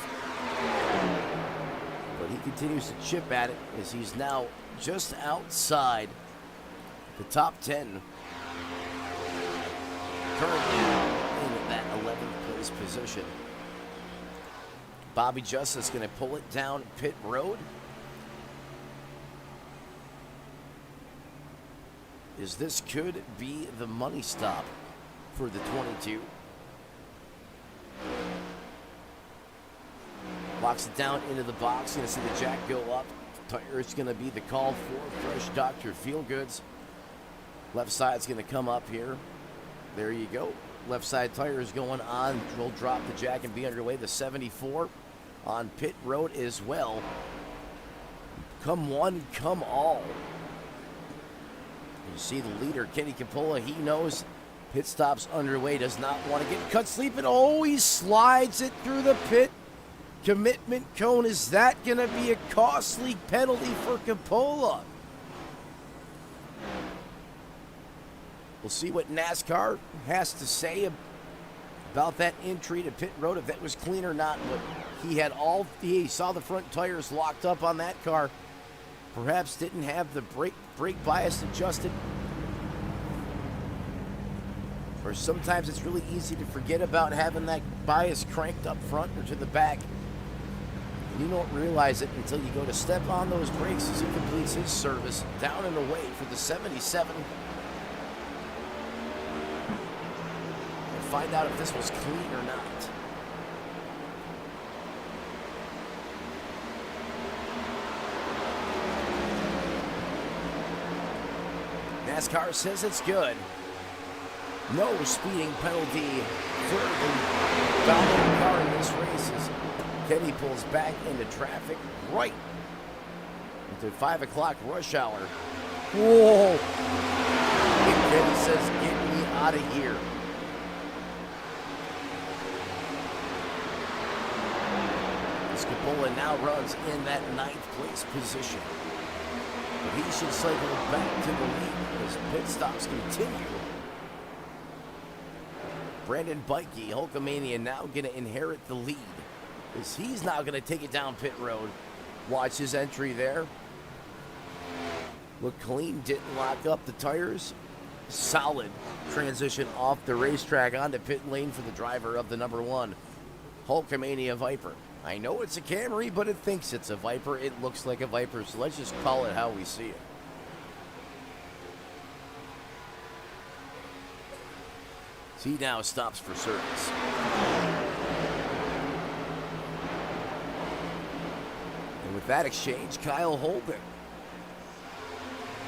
But he continues to chip at it as he's now just outside the top 10. Currently in that 11th place position. Bobby Justice going to pull it down pit road. As this could be the money stop for the 22. Locks it down into the box. Going to see the jack go up. Tire is going to be the call for Fresh Dr. Feelgoods. Left side's going to come up here. There you go. Left side tire is going on. We'll drop the jack and be underway. The 74 on pit road as well. Come one, come all. You see the leader, Kenny Capola. He knows pit stop's underway. Does not want to get cut sleeping. Oh, he slides it through the pit commitment cone. Is that going to be a costly penalty for Capola? We'll see what NASCAR has to say about that entry to pit road, if that was clean or not, but he saw the front tires locked up on that car. Perhaps didn't have the brake bias adjusted. Or sometimes it's really easy to forget about having that bias cranked up front or to the back. And you don't realize it until you go to step on those brakes as he completes his service down and away for the 77. And find out if this was clean or not. NASCAR says it's good. No speeding penalty for the dominant car in this race as Kenny pulls back into traffic right into 5 o'clock rush hour. Whoa! And Kenny says, get me out of here. Scapola now runs in that 9th place position. But he should cycle back to the lead as pit stops continue. Brandon Bikey, Hulkamania, now going to inherit the lead as he's now going to take it down pit road. Watch his entry there. Look clean, didn't lock up the tires. Solid transition off the racetrack onto pit lane for the driver of the number 1 Hulkamania Viper. I know it's a Camry, but it thinks it's a Viper. It looks like a Viper, so let's just call it how we see it. He now stops for service. And with that exchange, Kyle Holden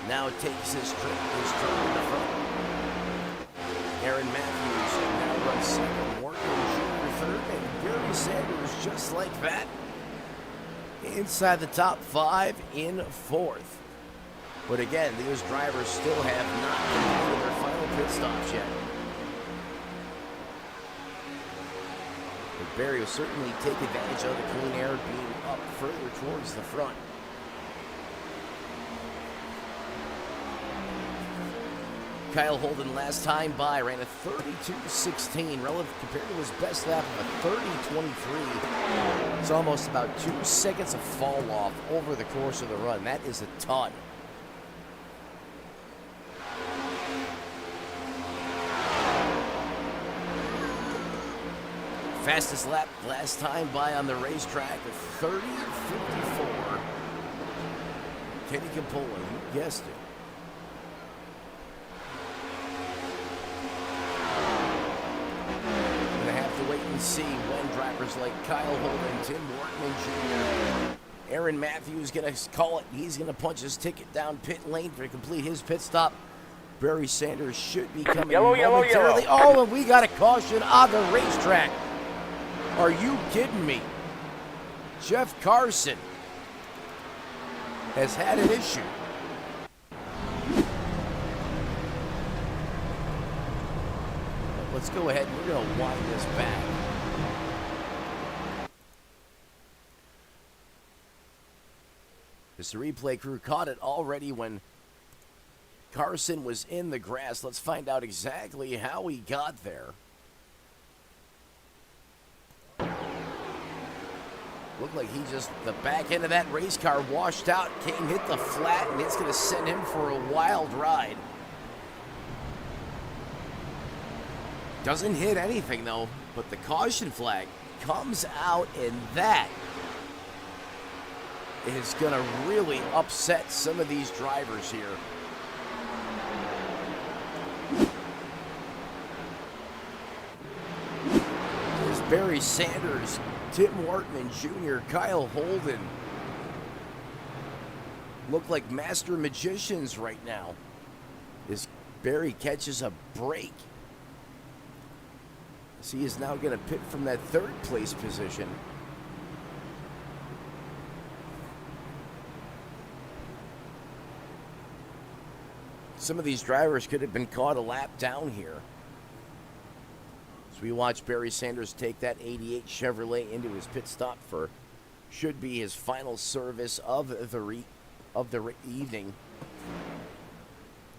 now takes his turn in the front. Aaron Matthews now runs second, Morgan Jr. third, and Barry Sanders just like that inside the top 5 in 4th. But again, these drivers still have not completed their final pit stops yet. But Barry will certainly take advantage of the clean air being up further towards the front. Kyle Holden last time by ran a 32.16 relative compared to his best lap of a 30.23. It's almost about 2 seconds of fall off over the course of the run. That is a ton. Fastest lap last time by on the racetrack of 30.54. Kenny Capola, you guessed it. Wait and see when drivers like Kyle Holden, Tim Workman Jr., Aaron Matthews going to call it. He's going to punch his ticket down pit lane to complete his pit stop. Barry Sanders should be coming momentarily. Oh, and we got a caution on the racetrack. Are you kidding me? Jeff Carson has had an issue. Let's go ahead and we're going to wind this back. As the replay crew caught it already when Carson was in the grass. Let's find out exactly how he got there. Looked like he just, the back end of that race car washed out, came, hit the flat, and it's going to send him for a wild ride. Doesn't hit anything, though, but the caution flag comes out, and that is going to really upset some of these drivers here. There's Barry Sanders, Tim Wortman Jr., Kyle Holden. Look like master magicians right now as Barry catches a break. So he is now going to pit from that third place position. Some of these drivers could have been caught a lap down here. So we watch Barry Sanders take that 88 Chevrolet into his pit stop for should be his final service of the evening.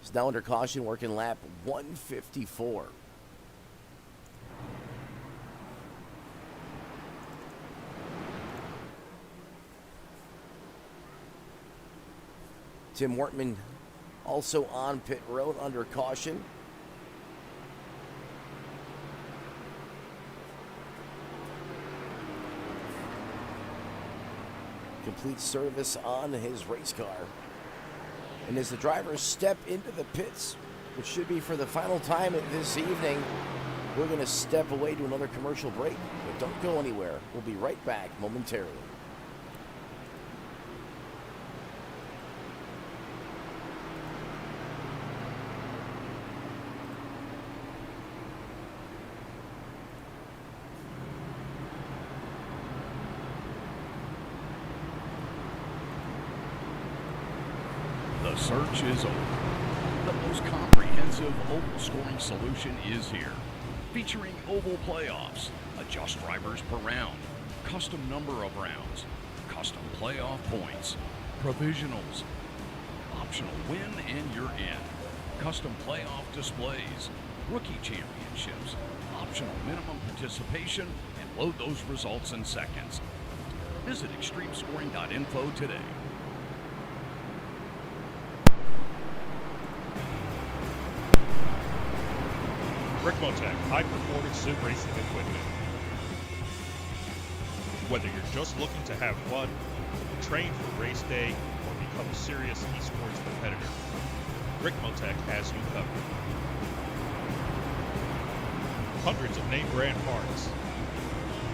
He's now under caution, working lap 154. Tim Wortman also on pit road under caution. Complete service on his race car. And as the drivers step into the pits, which should be for the final time this evening, we're going to step away to another commercial break. But don't go anywhere. We'll be right back momentarily. The search is over. The most comprehensive oval scoring solution is here. Featuring oval playoffs, adjust drivers per round, custom number of rounds, custom playoff points, provisionals, optional win and you're in, custom playoff displays, rookie championships, optional minimum participation, and load those results in seconds. Visit extremescoring.info today. Rick Motec, high-performance sim racing equipment. Whether you're just looking to have fun, train for race day, or become a serious esports competitor, Rick Motec has you covered. Hundreds of name brand parts.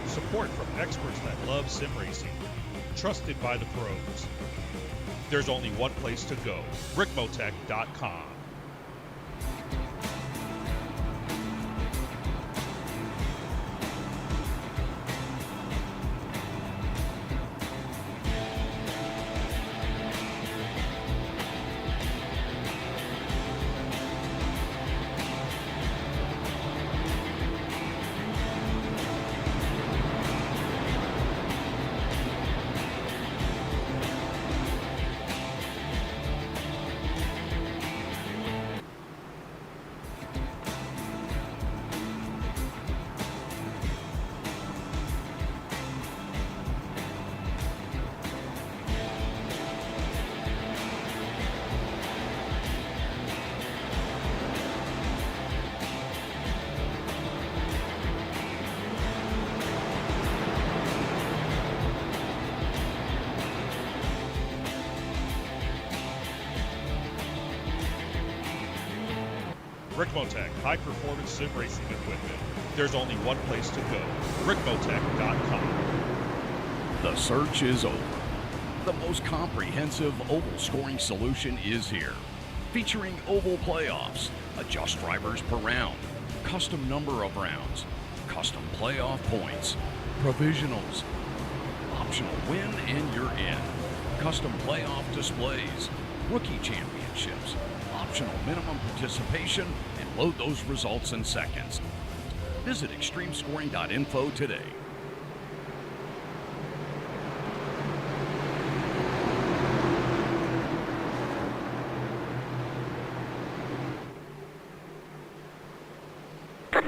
Support from experts that love sim racing. Trusted by the pros. There's only one place to go, rickmotec.com. Rick Motec, high-performance sim racing equipment. There's only one place to go, rickmotec.com. The search is over. The most comprehensive oval scoring solution is here. Featuring oval playoffs, adjust drivers per round, custom number of rounds, custom playoff points, provisionals, optional win and you're in, custom playoff displays, rookie championships, optional minimum participation, and load those results in seconds. Visit extremescoring.info today.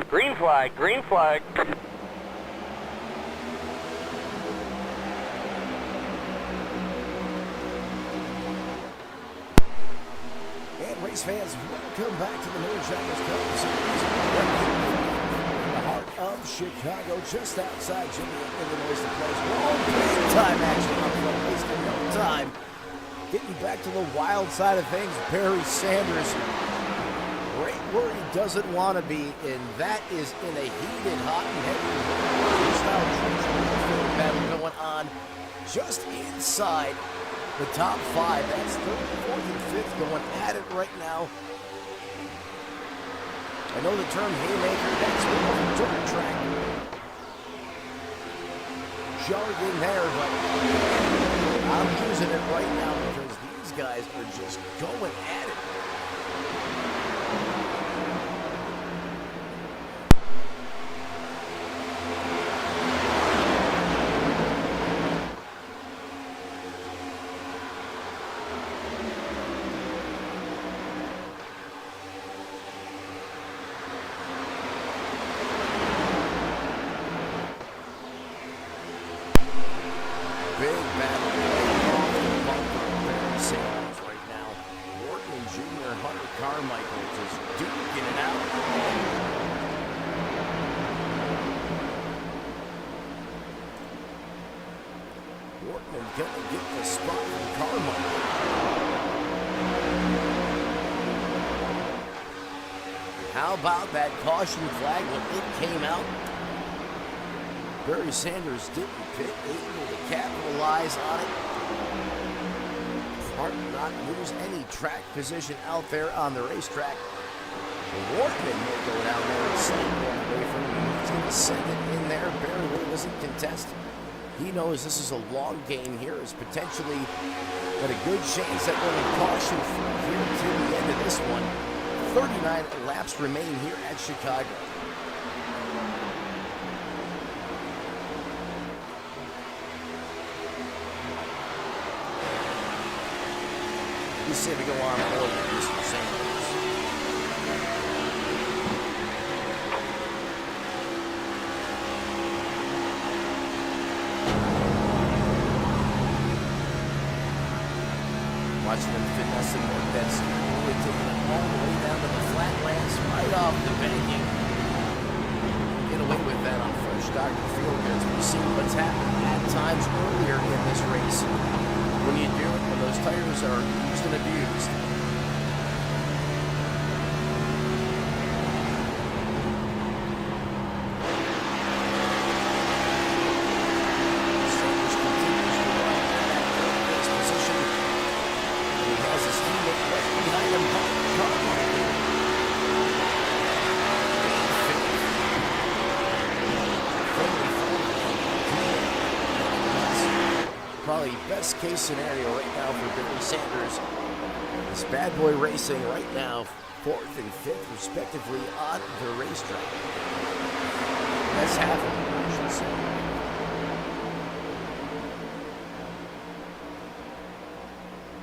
Green flag, green flag. And race fans, welcome back to the Moonshiners Cup Series. In the heart of Chicago, just outside Illinois, the place. We're all big time action on the road, wasting no time. Getting back to the wild side of things, Barry Sanders, right where he doesn't want to be, and that is in a heated, hot and heavy style battle going on just inside the top five. That's third, fourth, and fifth going at it right now. I know the term haymaker, that's with the dirt track jargon there, but I'm using it right now because these guys are just going at it. Big battle right off the bumper. Barry Sanders right now. Workman gonna get the spot from Carmichael. How about that caution flag when it came out? Barry Sanders didn't pit, able to capitalize on it. Hart not lose any track position out there on the racetrack. Workman will go down there and send it away from him. He's going to send it in there. Barry really doesn't contest. He knows this is a long game here. Is potentially got a good chance at winning caution here to the end of this one. 39 laps remain here at Chicago. We say we go on board with Mr. Sanders. Watching them finesse and work that Speedway, taking it all the way down to the flatlands, right off the banking. Get away with that on fresh start to feel good. We've seen what's happened at times earlier in this race. When you do it, when those tires are used and abused. Sanders continues to run in that third place position. And he has his teammate right behind him. Probably best case scenario right now for Barry Sanders. This bad boy racing right now, 4th and 5th respectively on the racetrack. That's happening, I should say.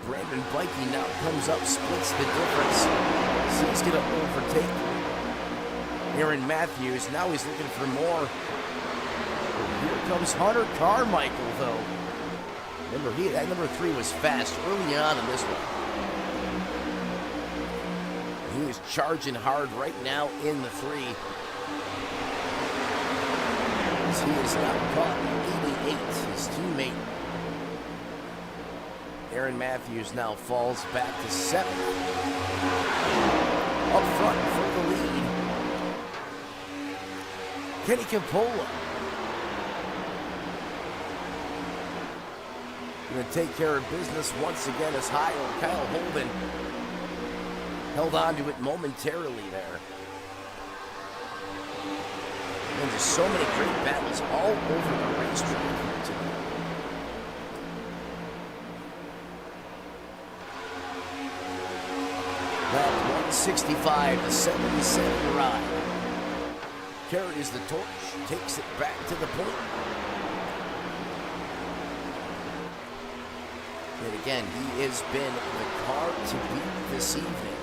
Brandon Bikey now comes up, splits the difference. So he's going to overtake Aaron Matthews. Now he's looking for more. Here comes Hunter Carmichael, though. Remember, that number 3 was fast early on in this one. He is charging hard right now in the 3. As he is now caught in 88. His teammate, Aaron Matthews, now falls back to 7th. Up front for the lead, Kenny Capola. Going to take care of business once again as Kyle Holden held on to it momentarily there. And just so many great battles all over the racetrack here tonight. Lap 165, the 77 ride. Carries the torch, takes it back to the point. And again, he has been the car to beat this evening.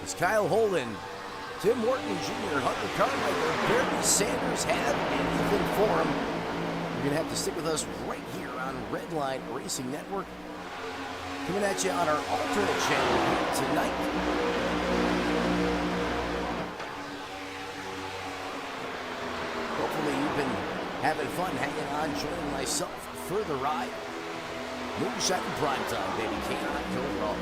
As Kyle Holden, Tim Morton Jr., Hunter Carmichael, Barry Sanders have anything for him. You're going to have to stick with us right here on Redline Racing Network. Coming at you on our alternate channel here tonight. Hopefully you've been having fun hanging on, joining myself for the ride. Moonshine Primetime, baby. Can't go wrong.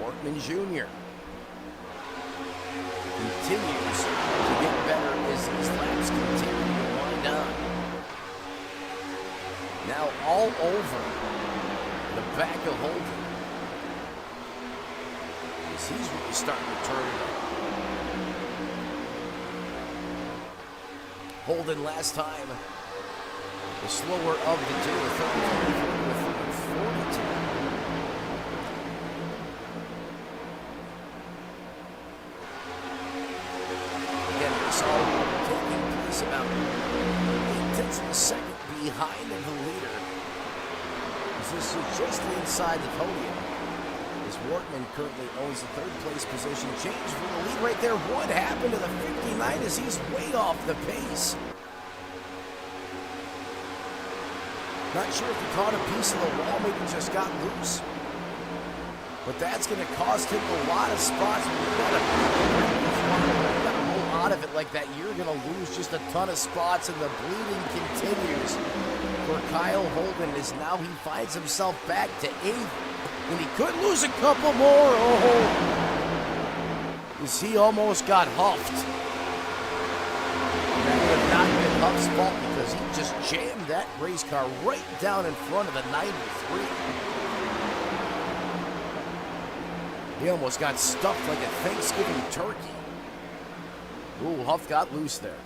Workman Jr. continues to get better as these laps continue to wind on. Now all over the back of Holden. He's really starting to turn it up. Holden last time, the slower of the two, with 42. Again, this all taking place about 8 tenths of a second behind the leader. This is just inside the podium. Workman currently owns the 3rd place position. Change for the lead right there. What happened to the 59 as he's way off the pace? Not sure if he caught a piece of the wall, maybe just got loose. But that's going to cost him a lot of spots. You gotta roll out of it like that. You're going to lose just a ton of spots, and the bleeding continues for Kyle Holden as now he finds himself back to 8th. And he could lose a couple more. Oh, as he almost got huffed. That would have not been Huff's fault because he just jammed that race car right down in front of the 93. He almost got stuffed like a Thanksgiving turkey. Ooh, Huff got loose there.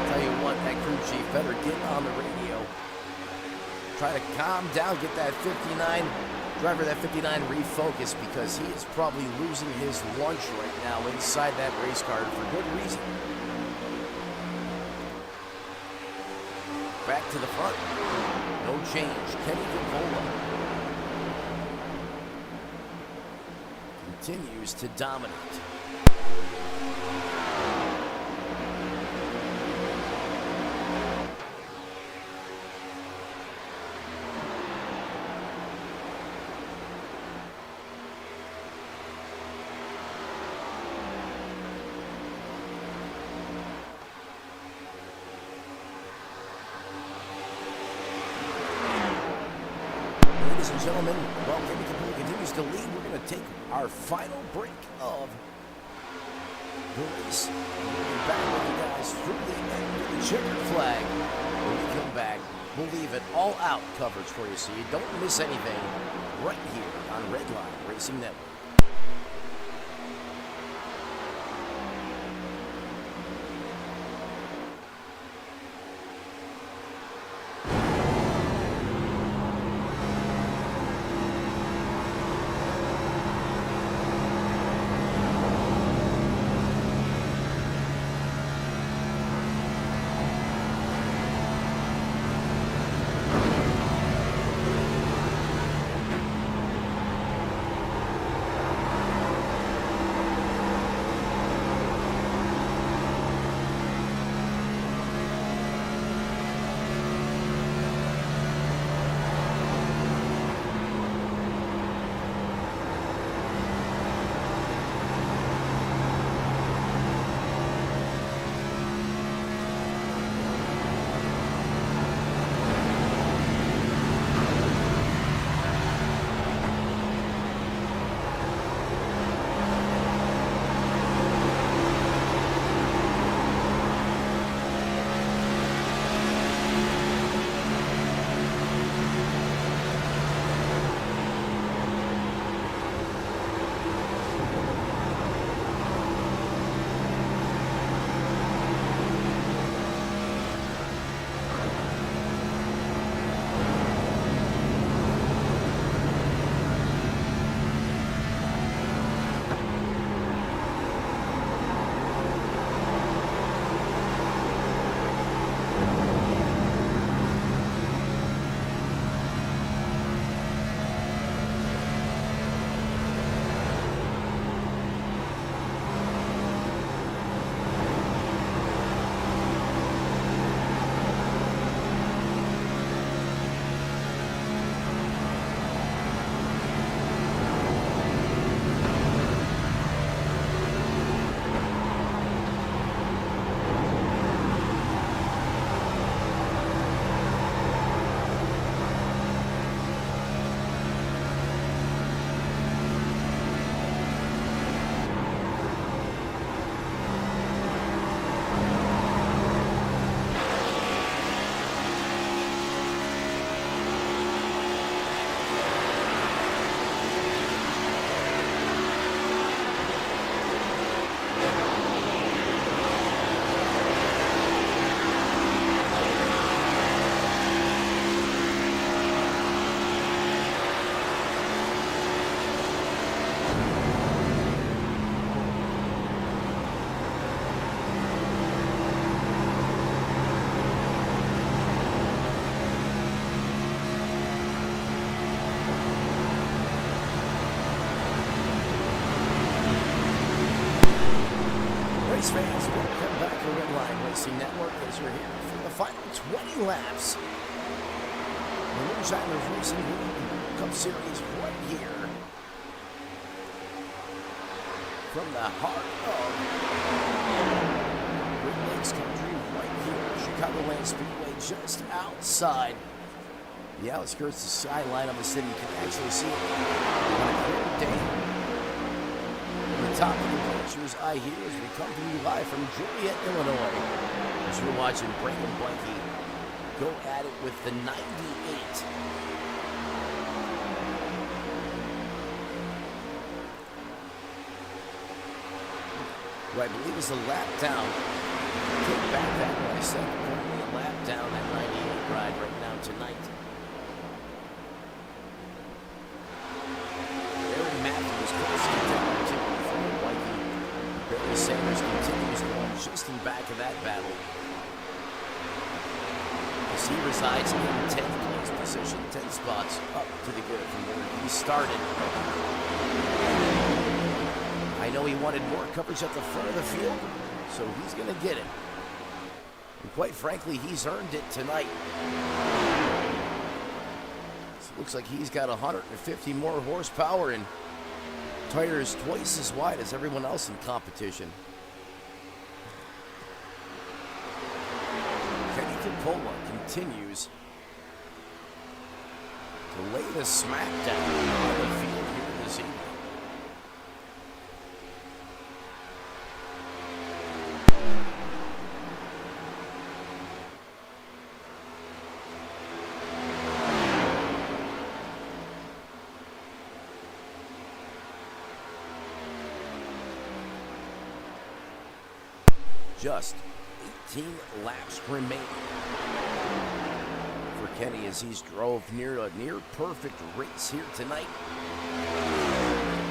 Tell you what, that crew chief better get on the radio. Try to calm down, get that 59, driver that 59 refocused, because he is probably losing his lunch right now inside that race car for good reason. Back to the front. No change. Kenny Capola continues to dominate. Ladies and gentlemen, while Kenny Capola continues to lead, we're going to take our final break of the race. We'll be back with you guys through the end of the checker flag. When we come back, we'll leave it all out coverage for you so you don't miss anything right here on Redline Racing Network. Race fans, welcome back to Redline Racing Network as we're here for the final 20 laps. The Moonshiners Racing Cup Series right here from the heart of Great Lakes Country, right here, ChicagoLand Speedway, just outside the outskirts, the skyline of the city. You can actually see it on a clear day. From the top of the pictures I hear as we come to you live from Joliet, Illinois, as you're watching Brandon Blanky go at it with the 98. Who I believe is a lap down. Take back that what I said. Currently a lap down that 98 ride right now tonight. Aaron Matthews close down to from Mikey. Barry Sanders continues on just in back of that battle. As he resides in 10th place position, 10 spots up to the good from where he started. I know he wanted more coverage at the front of the field, so he's going to get it. And quite frankly, he's earned it tonight. So it looks like he's got 150 more horsepower and tires twice as wide as everyone else in competition. Kenny Capola continues to lay the smackdown on the field here this evening. Just 18 laps remaining for Kenny as he's drove near a near perfect race here tonight.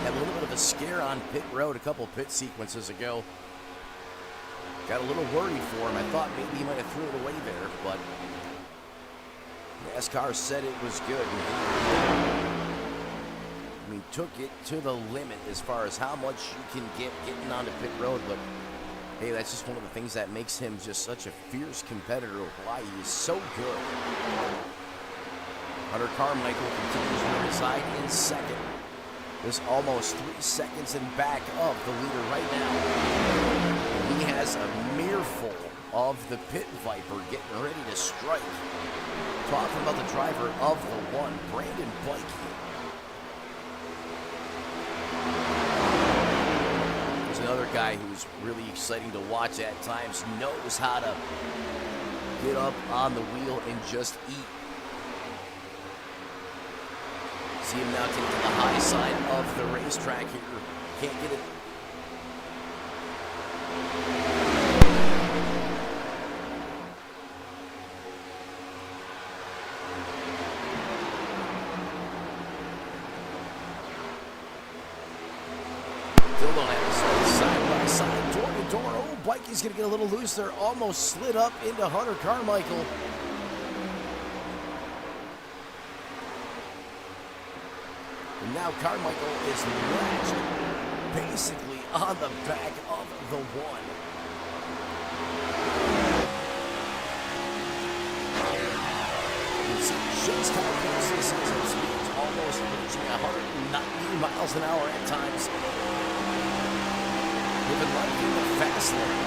Had a little bit of a scare on pit road a couple pit sequences ago. Got a little worried for him. I thought maybe he might have threw it away there, but NASCAR said it was good. I mean, took it to the limit as far as how much you can get getting onto pit road, but hey, that's just one of the things that makes him just such a fierce competitor, why he is so good. Hunter Carmichael continues to reside in second. Is almost 3 seconds in back of the leader right now. He has a mireful of the Pit Viper getting ready to strike. Talking about the driver of the one, Brandon Blanky. Another guy who's really exciting to watch at times, knows how to get up on the wheel and just eat. See him now take to the high side of the racetrack here. Can't get it. Still don't have it. Side by side, door to door. Oh, Blanky's going to get a little loose there. Almost slid up into Hunter Carmichael. And now Carmichael is latched basically on the back of the one. You see just how close this is. It's almost reaching 190 miles an hour at times. Living right in the fast lane.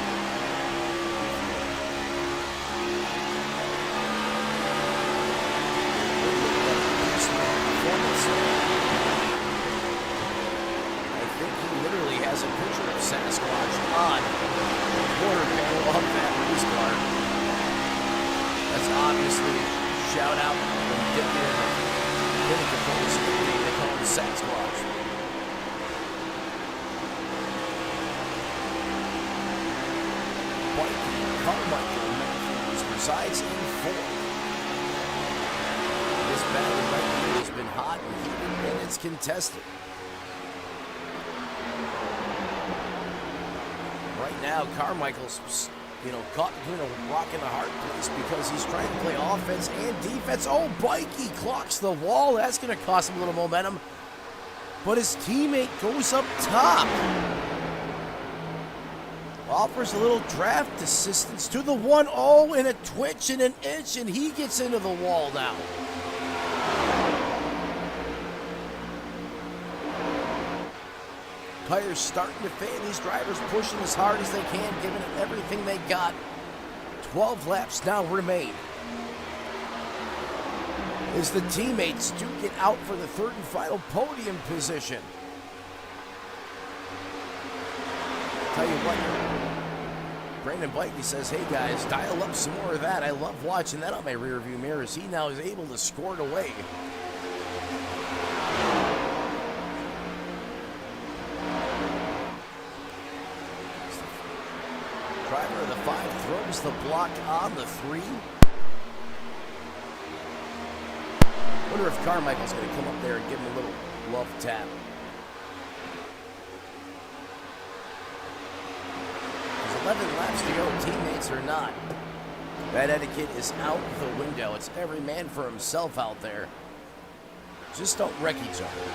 I think he literally has a picture of Sasquatch on the quarter panel of that race car. That's obviously a shout out from Dick Capola. They call him Sasquatch. Carmichael Matthews resides in fourth. This battle right here has been hot and heated, and it's contested. Right now, Carmichael's, caught between a rock and a hard place because he's trying to play offense and defense. Oh, Bikey clocks the wall. That's going to cost him a little momentum. But his teammate goes up top. Offers a little draft assistance to the 1-0 and a twitch and an inch, and he gets into the wall now. Tires starting to fade. These drivers pushing as hard as they can, giving it everything they got. 12 laps now remain. As the teammates do get out for the third and final podium position. Tell you what, Brandon Blakey says, hey guys, dial up some more of that. I love watching that on my rear view mirror as he now is able to score it away. Driver of the 5 throws the block on the 3. Wonder if Carmichael's going to come up there and give him a little love tap. There's 11 laps to go, teammates are not. That etiquette is out the window. It's every man for himself out there. Just don't wreck each other.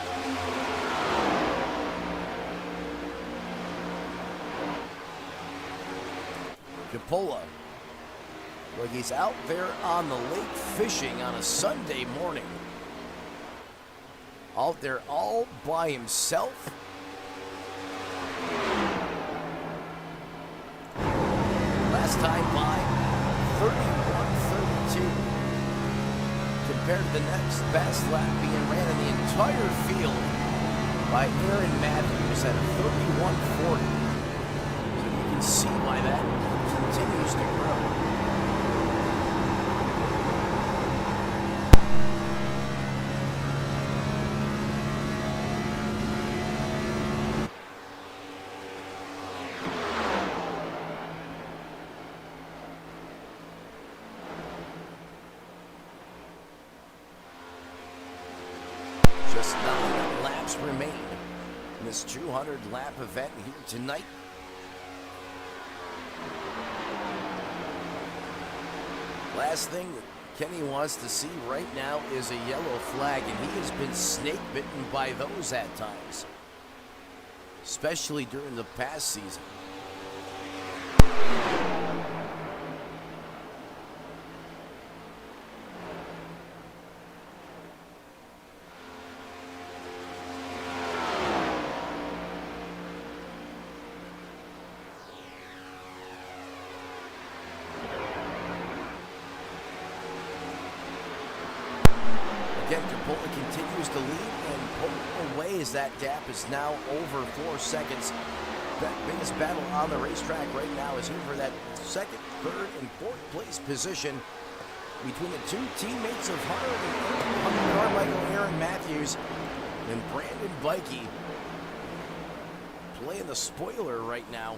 Capola. Like he's out there on the lake fishing on a Sunday morning. Out there all by himself. Last time by 31:32. Compared to the next best lap being ran in the entire field by Aaron Matthews at a 31:40. So you can see why that continues to grow. Just 9 laps remain in this 200-lap event here tonight. Last thing that Kenny wants to see right now is a yellow flag, and he has been snake bitten by those at times, especially during the past season. Again, Capola continues to lead and pull away as that gap is now over 4 seconds. That biggest battle on the racetrack right now is here for that second, third, and fourth place position between the two teammates of Hunter Carmichael, Aaron Matthews, and Brandon Bikey. Playing the spoiler right now.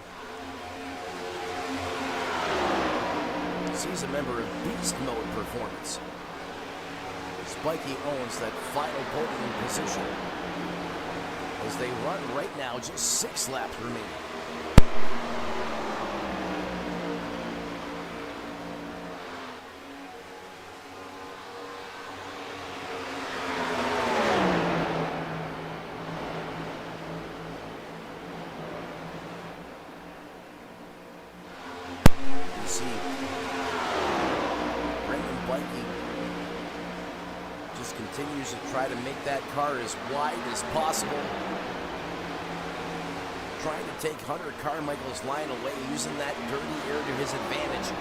Sees a member of Beast Mode Performance. Spikey owns that final podium position as they run right now, just 6 laps remaining. You see Brandon Bikey just continues to try to make that car as wide as possible. Trying to take Hunter Carmichael's line away, using that dirty air to his advantage.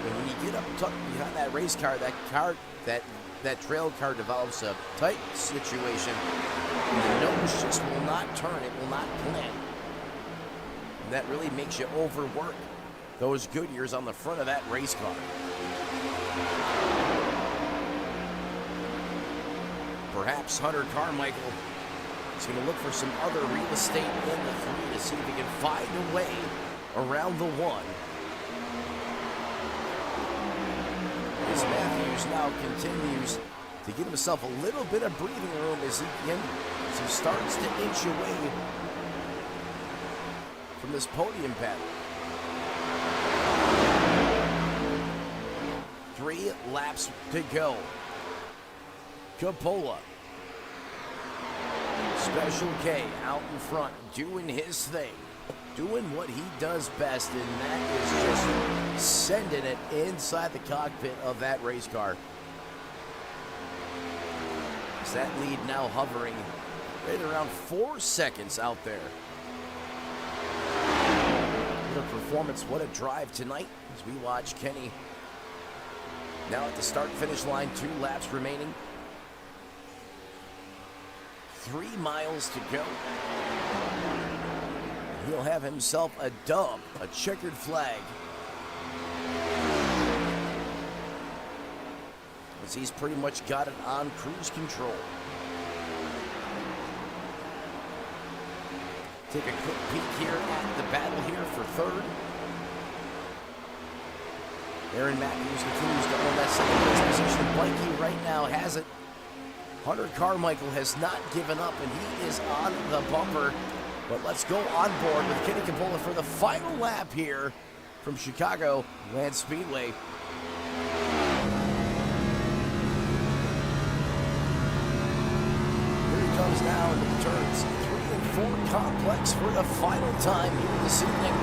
And when you get up tucked behind that race car, that trail car develops a tight situation. And the nose just will not turn, it will not plant. And that really makes you overwork those Goodyears on the front of that race car. Perhaps Hunter Carmichael is going to look for some other real estate in the 3 to see if he can find a way around the 1. As Matthews now continues to give himself a little bit of breathing room as he starts to inch away from this podium pattern. 3 laps to go. Capola. Special K out in front, doing his thing. doing what he does best, and that is just sending it inside the cockpit of that race car. Is that lead now hovering right around 4 seconds out there. What a performance, what a drive tonight as we watch Kenny now at the start-finish line, 2 laps remaining. 3 miles to go. He'll have himself a dub, a checkered flag. As he's pretty much got it on cruise control. Take a quick peek here at the battle here for third. Aaron Matthews continues to own that second place position. Blakey right now has it. Hunter Carmichael has not given up, and he is on the bumper. But let's go on board with Kenny Capola for the final lap here from ChicagoLand Speedway. Here he comes now into the turns 3 and 4 complex for the final time here this evening.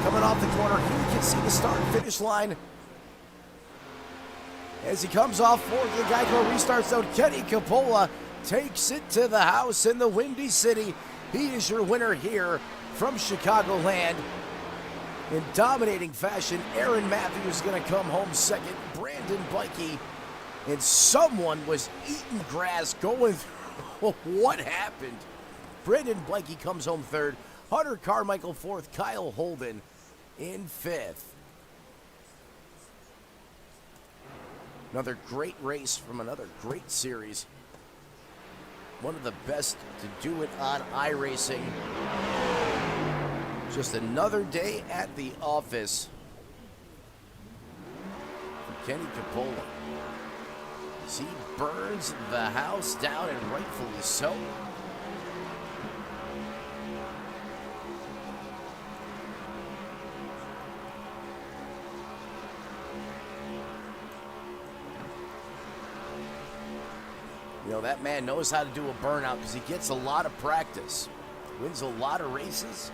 Coming off the corner, he can see the start-finish line. As he comes off for the Geico restart zone, Kenny Capola takes it to the house in the Windy City. He is your winner here from ChicagoLand. In dominating fashion, Aaron Matthews is going to come home second. Brandon Blakey, and someone was eating grass going through. What happened? Brandon Blakey comes home third. Hunter Carmichael fourth. Kyle Holden in fifth. Another great race from another great series. One of the best to do it on iRacing. Just another day at the office for Kenny Capola. As he burns the house down, and rightfully so. You know, that man knows how to do a burnout because he gets a lot of practice. Wins a lot of races.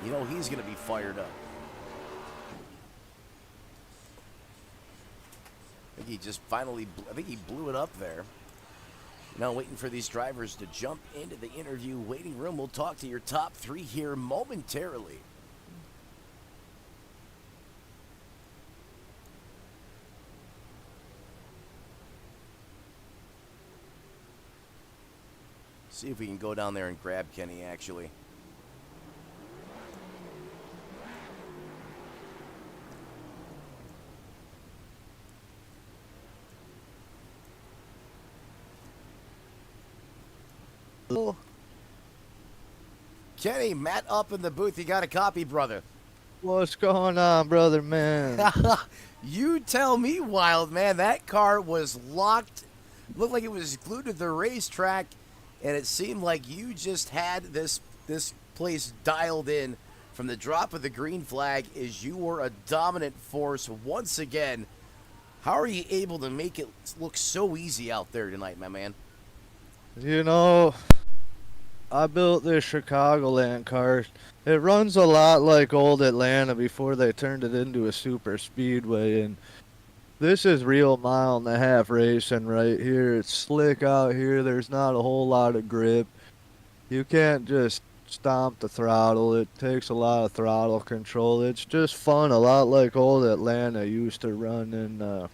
You know he's going to be fired up. I think he just finally, I think he blew it up there. Now waiting for these drivers to jump into the interview waiting room. We'll talk to your top 3 here momentarily. See if we can go down there and grab Kenny, actually. Kenny, Matt up in the booth. You got a copy, brother. What's going on, brother, man? You tell me, Wild Man. That car was locked. Looked like it was glued to the racetrack. And it seemed like you just had this place dialed in from the drop of the green flag as you were a dominant force once again. How are you able to make it look so easy out there tonight, my man? You know, I built this Chicagoland car. It runs a lot like old Atlanta before they turned it into a super speedway, and this is real 1.5 mile racing right here. It's slick out here. There's not a whole lot of grip. You can't just stomp the throttle. It takes a lot of throttle control. It's just fun, a lot like old Atlanta used to run. And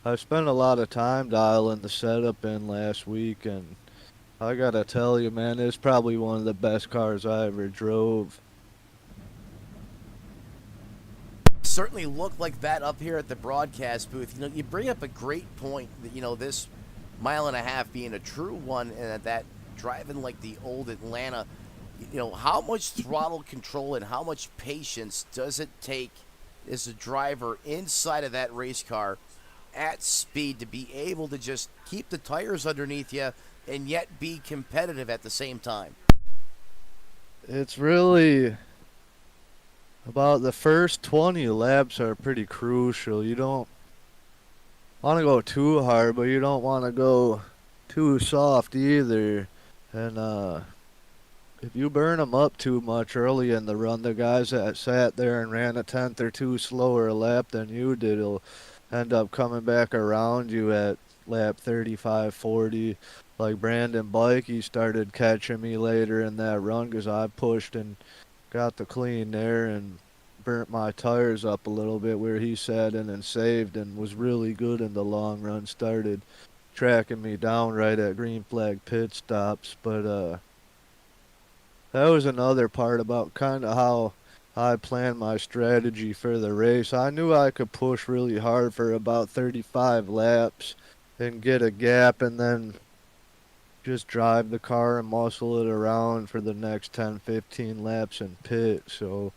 I spent a lot of time dialing the setup in last week, and I gotta tell you, man, it's probably one of the best cars I ever drove. Certainly looked like that up here at the broadcast booth. You know, you bring up a great point that, you know, this 1.5 miles being a true one, and that driving like the old Atlanta, you know, how much throttle control and how much patience does it take as a driver inside of that race car at speed to be able to just keep the tires underneath you and yet be competitive at the same time? It's really about the first 20 laps are pretty crucial. You don't want to go too hard, but you don't want to go too soft either. And if you burn them up too much early in the run, the guys that sat there and ran a tenth or two slower a lap than you did will end up coming back around you at lap 35, 40. Like Brandon Bike, he started catching me later in that run because I pushed and got the clean there and burnt my tires up a little bit where he sat in and saved and was really good in the long run. Started tracking me down right at green flag pit stops. But that was another part about kind of how I planned my strategy for the race. I knew I could push really hard for about 35 laps and get a gap and then just drive the car and muscle it around for the next 10, 15 laps in pit. So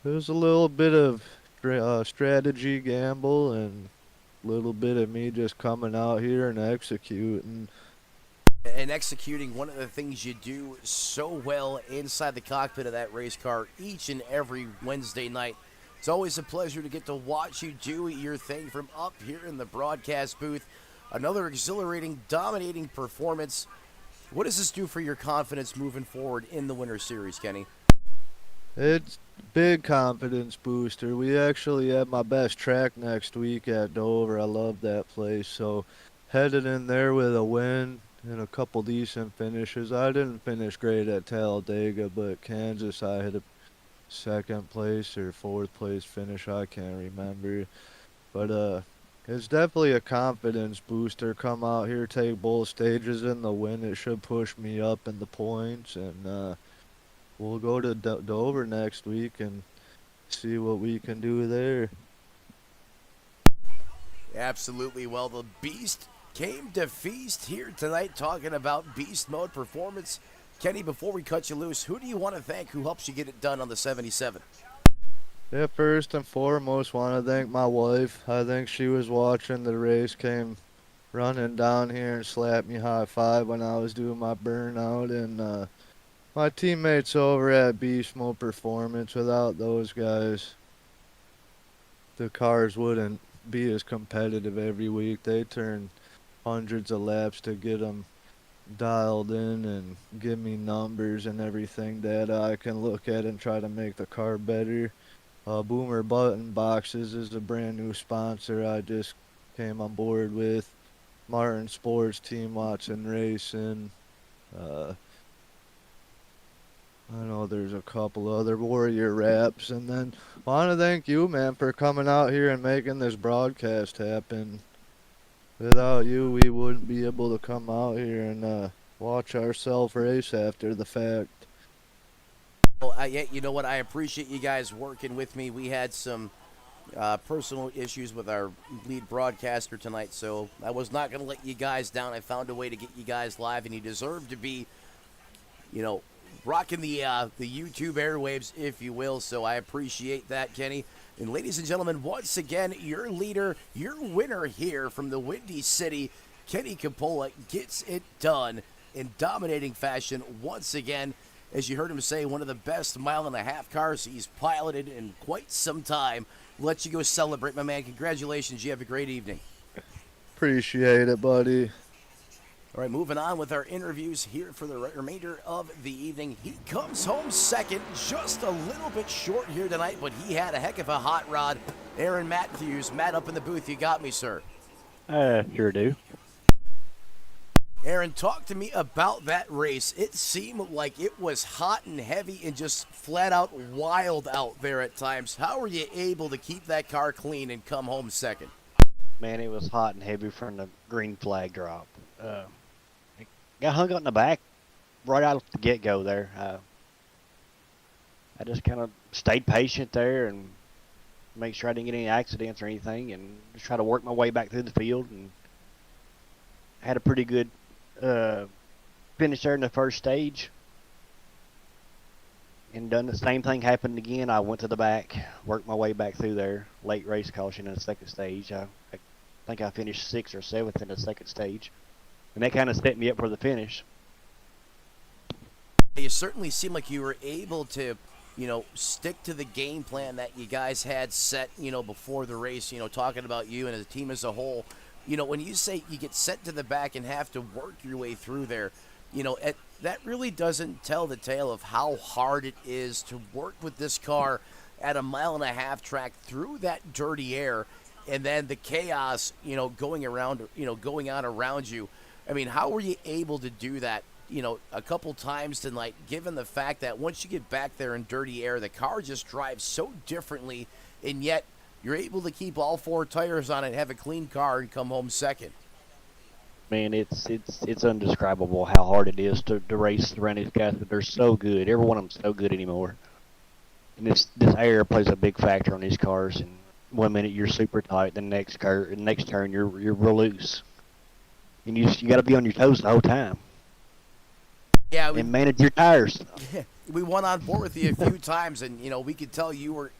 it was a little bit of strategy gamble and a little bit of me just coming out here and executing. And executing one of the things you do so well inside the cockpit of that race car each and every Wednesday night. It's always a pleasure to get to watch you do your thing from up here in the broadcast booth. Another exhilarating, dominating performance. What does this do for your confidence moving forward in the Winter Series, Kenny? It's big confidence booster. We actually have my best track next week at Dover. I love that place. So headed in there with a win and a couple decent finishes. I didn't finish great at Talladega, but Kansas I had a second place or fourth place finish. I can't remember. But it's definitely a confidence booster. Come out here, take both stages in the win. It should push me up in the points, and we'll go to Dover next week and see what we can do there. Absolutely. Well, the Beast came to feast here tonight, talking about beast mode performance. Kenny, before we cut you loose, who do you want to thank who helps you get it done on the 77? Yeah, first and foremost, want to thank my wife. I think she was watching the race, came running down here and slapped me high five when I was doing my burnout. And my teammates over at Beast Mode Performance, without those guys, the cars wouldn't be as competitive every week. They turn hundreds of laps to get them dialed in and give me numbers and everything that I can look at and try to make the car better. Boomer Button Boxes is a brand new sponsor I just came on board with. Martin Sports, Team Watson Racing. I know there's a couple other Warrior Wraps. And then I want to thank you, man, for coming out here and making this broadcast happen. Without you, we wouldn't be able to come out here and watch ourselves race after the fact. Well, you know what? I appreciate you guys working with me. We had some personal issues with our lead broadcaster tonight, so I was not going to let you guys down. I found a way to get you guys live, and you deserve to be, rocking the YouTube airwaves, if you will. So I appreciate that, Kenny. And ladies and gentlemen, once again, your leader, your winner here from the Windy City, Kenny Capola, gets it done in dominating fashion once again. As you heard him say, one of the best mile-and-a-half cars he's piloted in quite some time. We'll let you go celebrate, my man. Congratulations. You have a great evening. Appreciate it, buddy. All right, moving on with our interviews here for the remainder of the evening. He comes home second, just a little bit short here tonight, but he had a heck of a hot rod. Aaron Matthews. Matt, up in the booth, you got me, sir. Sure do. Aaron, talk to me about that race. It seemed like it was hot and heavy and just flat out wild out there at times. How were you able to keep that car clean and come home second? Man, it was hot and heavy from the green flag drop. Got hung up in the back right out of the get-go there. I just kind of stayed patient there and make sure I didn't get any accidents or anything, and just try to work my way back through the field, and had a pretty good finish there in the first stage. And done the same thing happened again. I went to the back, worked my way back through there. Late race caution in the second stage. I think I finished 6th or 7th in the second stage. And that kind of set me up for the finish. You certainly seem like you were able to, stick to the game plan that you guys had set, before the race, talking about you and the team as a whole. When you say you get sent to the back and have to work your way through there, that really doesn't tell the tale of how hard it is to work with this car at a 1.5-mile track through that dirty air, and then the chaos, going on around you. I mean, how were you able to do that, a couple times tonight, given the fact that once you get back there in dirty air, the car just drives so differently, and yet you're able to keep all 4 tires on it, have a clean car, and come home second? Man, it's undescribable how hard it is to race around these guys, but they're so good. Every one of them's so good anymore. And this air plays a big factor on these cars. And one minute you're super tight, the next turn you're real loose. And you got to be on your toes the whole time. Yeah, and manage your tires. We went on board with you a few times, and we could tell you were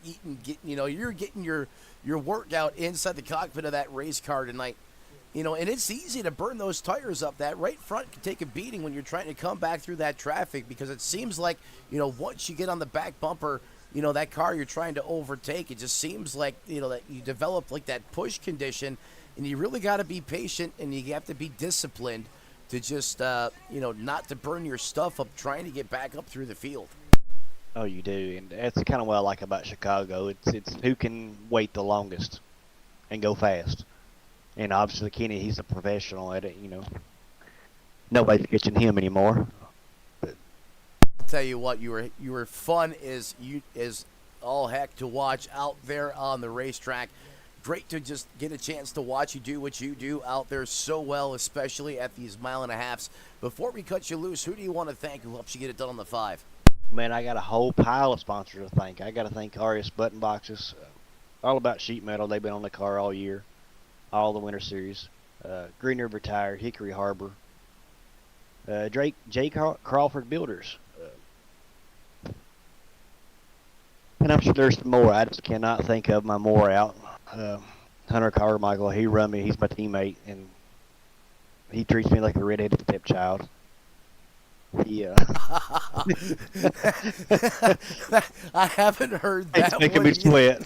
you're getting your workout inside the cockpit of that race car tonight. And it's easy to burn those tires up. That right front can take a beating when you're trying to come back through that traffic, because it seems like, once you get on the back bumper, that car you're trying to overtake, it just seems like, that you develop like that push condition, and you really got to be patient, and you have to be disciplined to just, not to burn your stuff up trying to get back up through the field. Oh, you do, and that's kind of what I like about Chicago. It's who can wait the longest and go fast. And obviously Kenny, he's a professional at it. Nobody's catching him anymore. I'll tell you what, you were fun as all heck to watch out there on the racetrack. Great to just get a chance to watch you do what you do out there so well, especially at these 1.5 miles. Before we cut you loose, who do you want to thank who helps you get it done on the 5? Man, I got a whole pile of sponsors to thank. I got to thank RS Button Boxes, all about sheet metal. They've been on the car all year, all the winter series. Green River Tire, Hickory Harbor, J. Crawford Builders. And I'm sure there's some more. I just cannot think of my more out. Hunter Carmichael, he run me. He's my teammate, and he treats me like a redheaded stepchild. Yeah. I haven't heard that. It's making me sweat.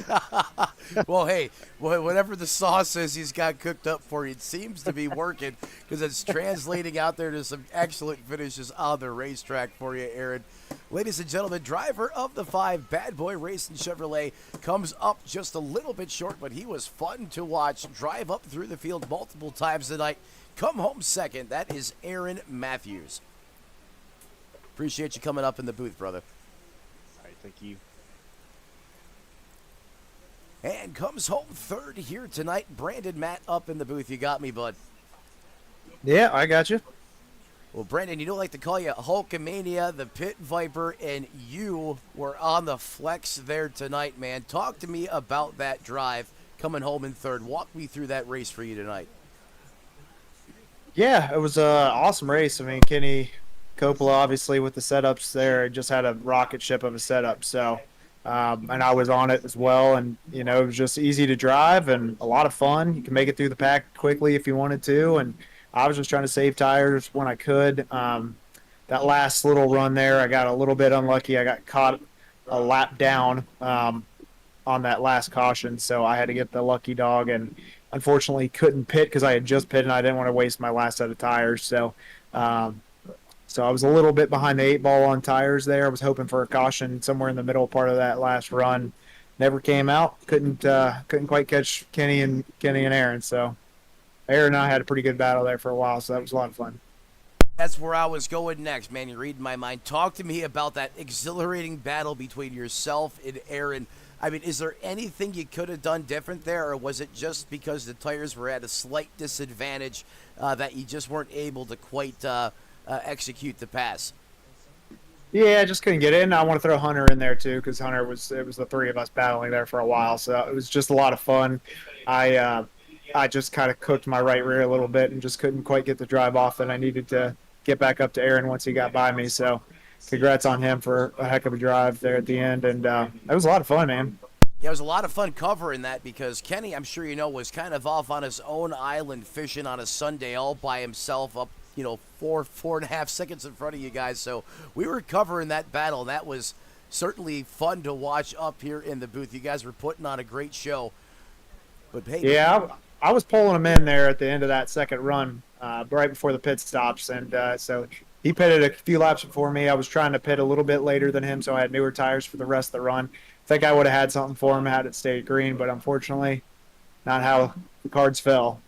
Well, hey, whatever the sauce is he's got cooked up for you, it seems to be working, because it's translating out there to some excellent finishes on the racetrack for you, Aaron. Ladies and gentlemen, driver of the 5, Bad Boy Racing Chevrolet, comes up just a little bit short, but he was fun to watch drive up through the field multiple times tonight. Come home second. That is Aaron Matthews. Appreciate you coming up in the booth, brother. All right, thank you. And comes home third here tonight, Brandon Matt up in the booth. You got me, bud. Yeah, I got you. Well, Brandon, you don't like to call you Hulkamania, the Pit Viper, and you were on the flex there tonight, man. Talk to me about that drive coming home in third. Walk me through that race for you tonight. Yeah, it was an awesome race. I mean, Kenny Coppola, obviously, with the setups there, just had a rocket ship of a setup. So, and I was on it as well. And, it was just easy to drive and a lot of fun. You can make it through the pack quickly if you wanted to. And I was just trying to save tires when I could. That last little run there, I got a little bit unlucky. I got caught a lap down on that last caution. So I had to get the lucky dog, and unfortunately couldn't pit because I had just pitted and I didn't want to waste my last set of tires. So, so I was a little bit behind the 8 ball on tires there. I was hoping for a caution somewhere in the middle part of that last run. Never came out. Couldn't quite catch Kenny and Aaron. So Aaron and I had a pretty good battle there for a while. So that was a lot of fun. That's where I was going next, man. You're reading my mind. Talk to me about that exhilarating battle between yourself and Aaron. I mean, is there anything you could have done different there, or was it just because the tires were at a slight disadvantage that you just weren't able to quite execute the pass? Yeah, I just couldn't get in. I want to throw Hunter in there too, because it was the 3 of us battling there for a while. So it was just a lot of fun. I just kind of cooked my right rear a little bit and just couldn't quite get the drive off that I needed to get back up to Aaron once he got by me. So congrats on him for a heck of a drive there at the end. And it was a lot of fun, man. Yeah, it was a lot of fun covering that, because Kenny, I'm sure was kind of off on his own island fishing on a Sunday all by himself up, 4.5 seconds in front of you guys. So we were covering that battle, and that was certainly fun to watch up here in the booth. You guys were putting on a great show. But hey, yeah, I was pulling him in there at the end of that second run, right before the pit stops, and so he pitted a few laps before me. I was trying to pit a little bit later than him, so I had newer tires for the rest of the run. I think I would have had something for him had it stayed green, but unfortunately, not how the cards fell.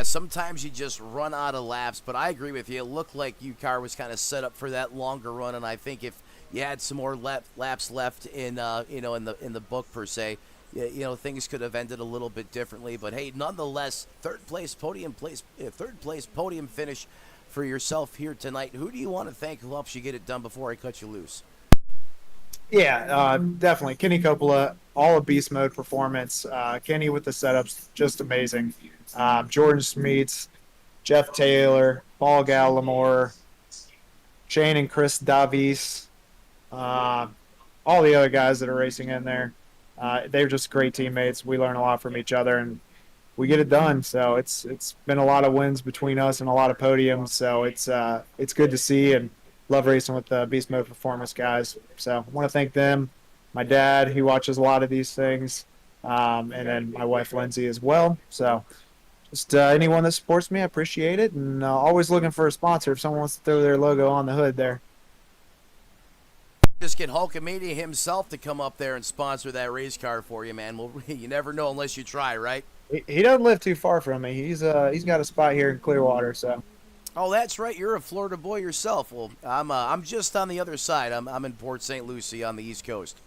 Sometimes you just run out of laps, but I agree with you. It looked like your car was kind of set up for that longer run, and I think if you had some more laps left in in the book per se, things could have ended a little bit differently. But hey, nonetheless, third place podium finish for yourself here tonight. Who do you want to thank who helps you get it done before I cut you loose? Yeah, definitely. Kenny Coppola, all of beast mode performance. Kenny with the setups, just amazing. Jordan Smeets, Jeff Taylor, Paul Gallimore, Shane and Chris Davies, all the other guys that are racing in there. They're just great teammates. We learn a lot from each other, and we get it done. So it's been a lot of wins between us and a lot of podiums. So it's good to see, and love racing with the Beast Mode Performance guys. So I want to thank them, my dad, who watches a lot of these things, and then my wife, Lindsay, as well. So just anyone that supports me, I appreciate it. And always looking for a sponsor if someone wants to throw their logo on the hood there. Just get Hulkamania himself to come up there and sponsor that race car for you, man. Well, you never know unless you try, right? He doesn't live too far from me. He's got a spot here in Clearwater, so. Oh, that's right. You're a Florida boy yourself. Well, I'm just on the other side. I'm in Port St. Lucie on the East Coast.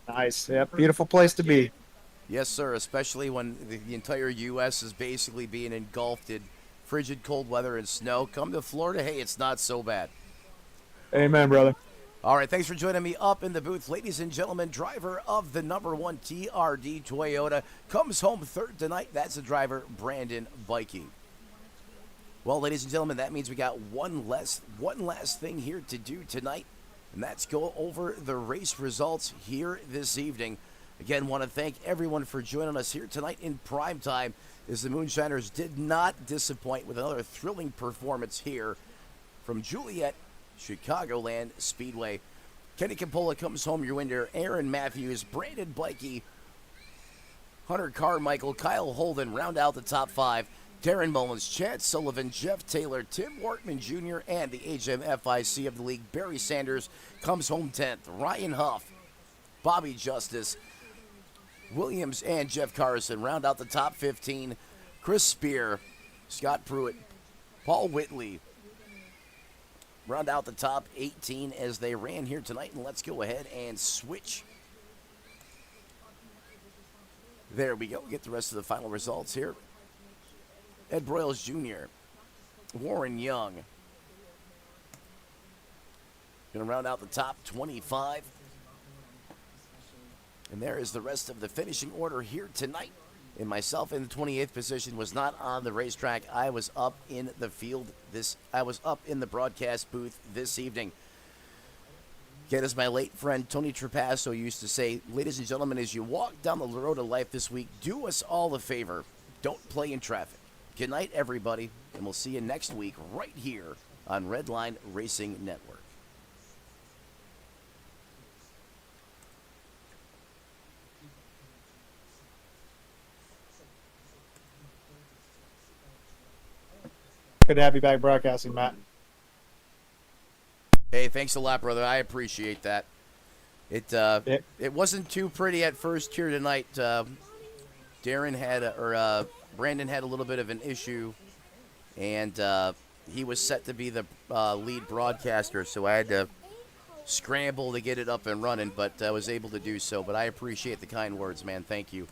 Nice. Yep. Beautiful place to be. Yes, sir. Especially when the entire U.S. is basically being engulfed in frigid cold weather and snow. Come to Florida. Hey, it's not so bad. Amen, brother. All right, thanks for joining me up in the booth. Ladies and gentlemen, driver of the #1 TRD Toyota comes home third tonight. That's the driver, Brandon Vikey. Well, ladies and gentlemen, that means we got one last thing here to do tonight, and that's go over the race results here this evening. Again, want to thank everyone for joining us here tonight in prime time, as the Moonshiners did not disappoint with another thrilling performance here from Juliet, ChicagoLand Speedway. Kenny Coppola comes home your winner. Aaron Matthews, Brandon Blakey, Hunter Carmichael, Kyle Holden round out the top five. Darren Mullins, Chad Sullivan, Jeff Taylor, Tim Wortman Jr., and the HMFIC of the league, Barry Sanders, comes home 10th. Ryan Huff, Bobby Justice, Williams, and Jeff Carson round out the top 15. Chris Spear, Scott Pruitt, Paul Whitley round out the top 18 as they ran here tonight. And let's go ahead and switch. There we go. Get the rest of the final results here. Ed Broyles Jr., Warren Young, going to round out the top 25. And there is the rest of the finishing order here tonight. And myself in the 28th position was not on the racetrack. I was up in the field I was up in the broadcast booth this evening. Again, as my late friend Tony Trapasso used to say, ladies and gentlemen, as you walk down the road of life this week, do us all a favor. Don't play in traffic. Good night, everybody, and we'll see you next week right here on Redline Racing Network. Good to have you back broadcasting, Matt. Hey, thanks a lot, brother. I appreciate that. It wasn't too pretty at first here tonight. Brandon had a little bit of an issue, and he was set to be the lead broadcaster, so I had to scramble to get it up and running, but I was able to do so. But I appreciate the kind words, man. Thank you.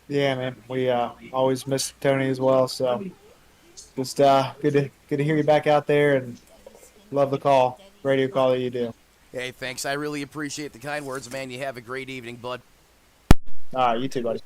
Yeah, man. We always miss Tony as well, so just good to hear you back out there, and love the radio call that you do. Hey, thanks. I really appreciate the kind words, man. You have a great evening, bud. All right, you too, buddy.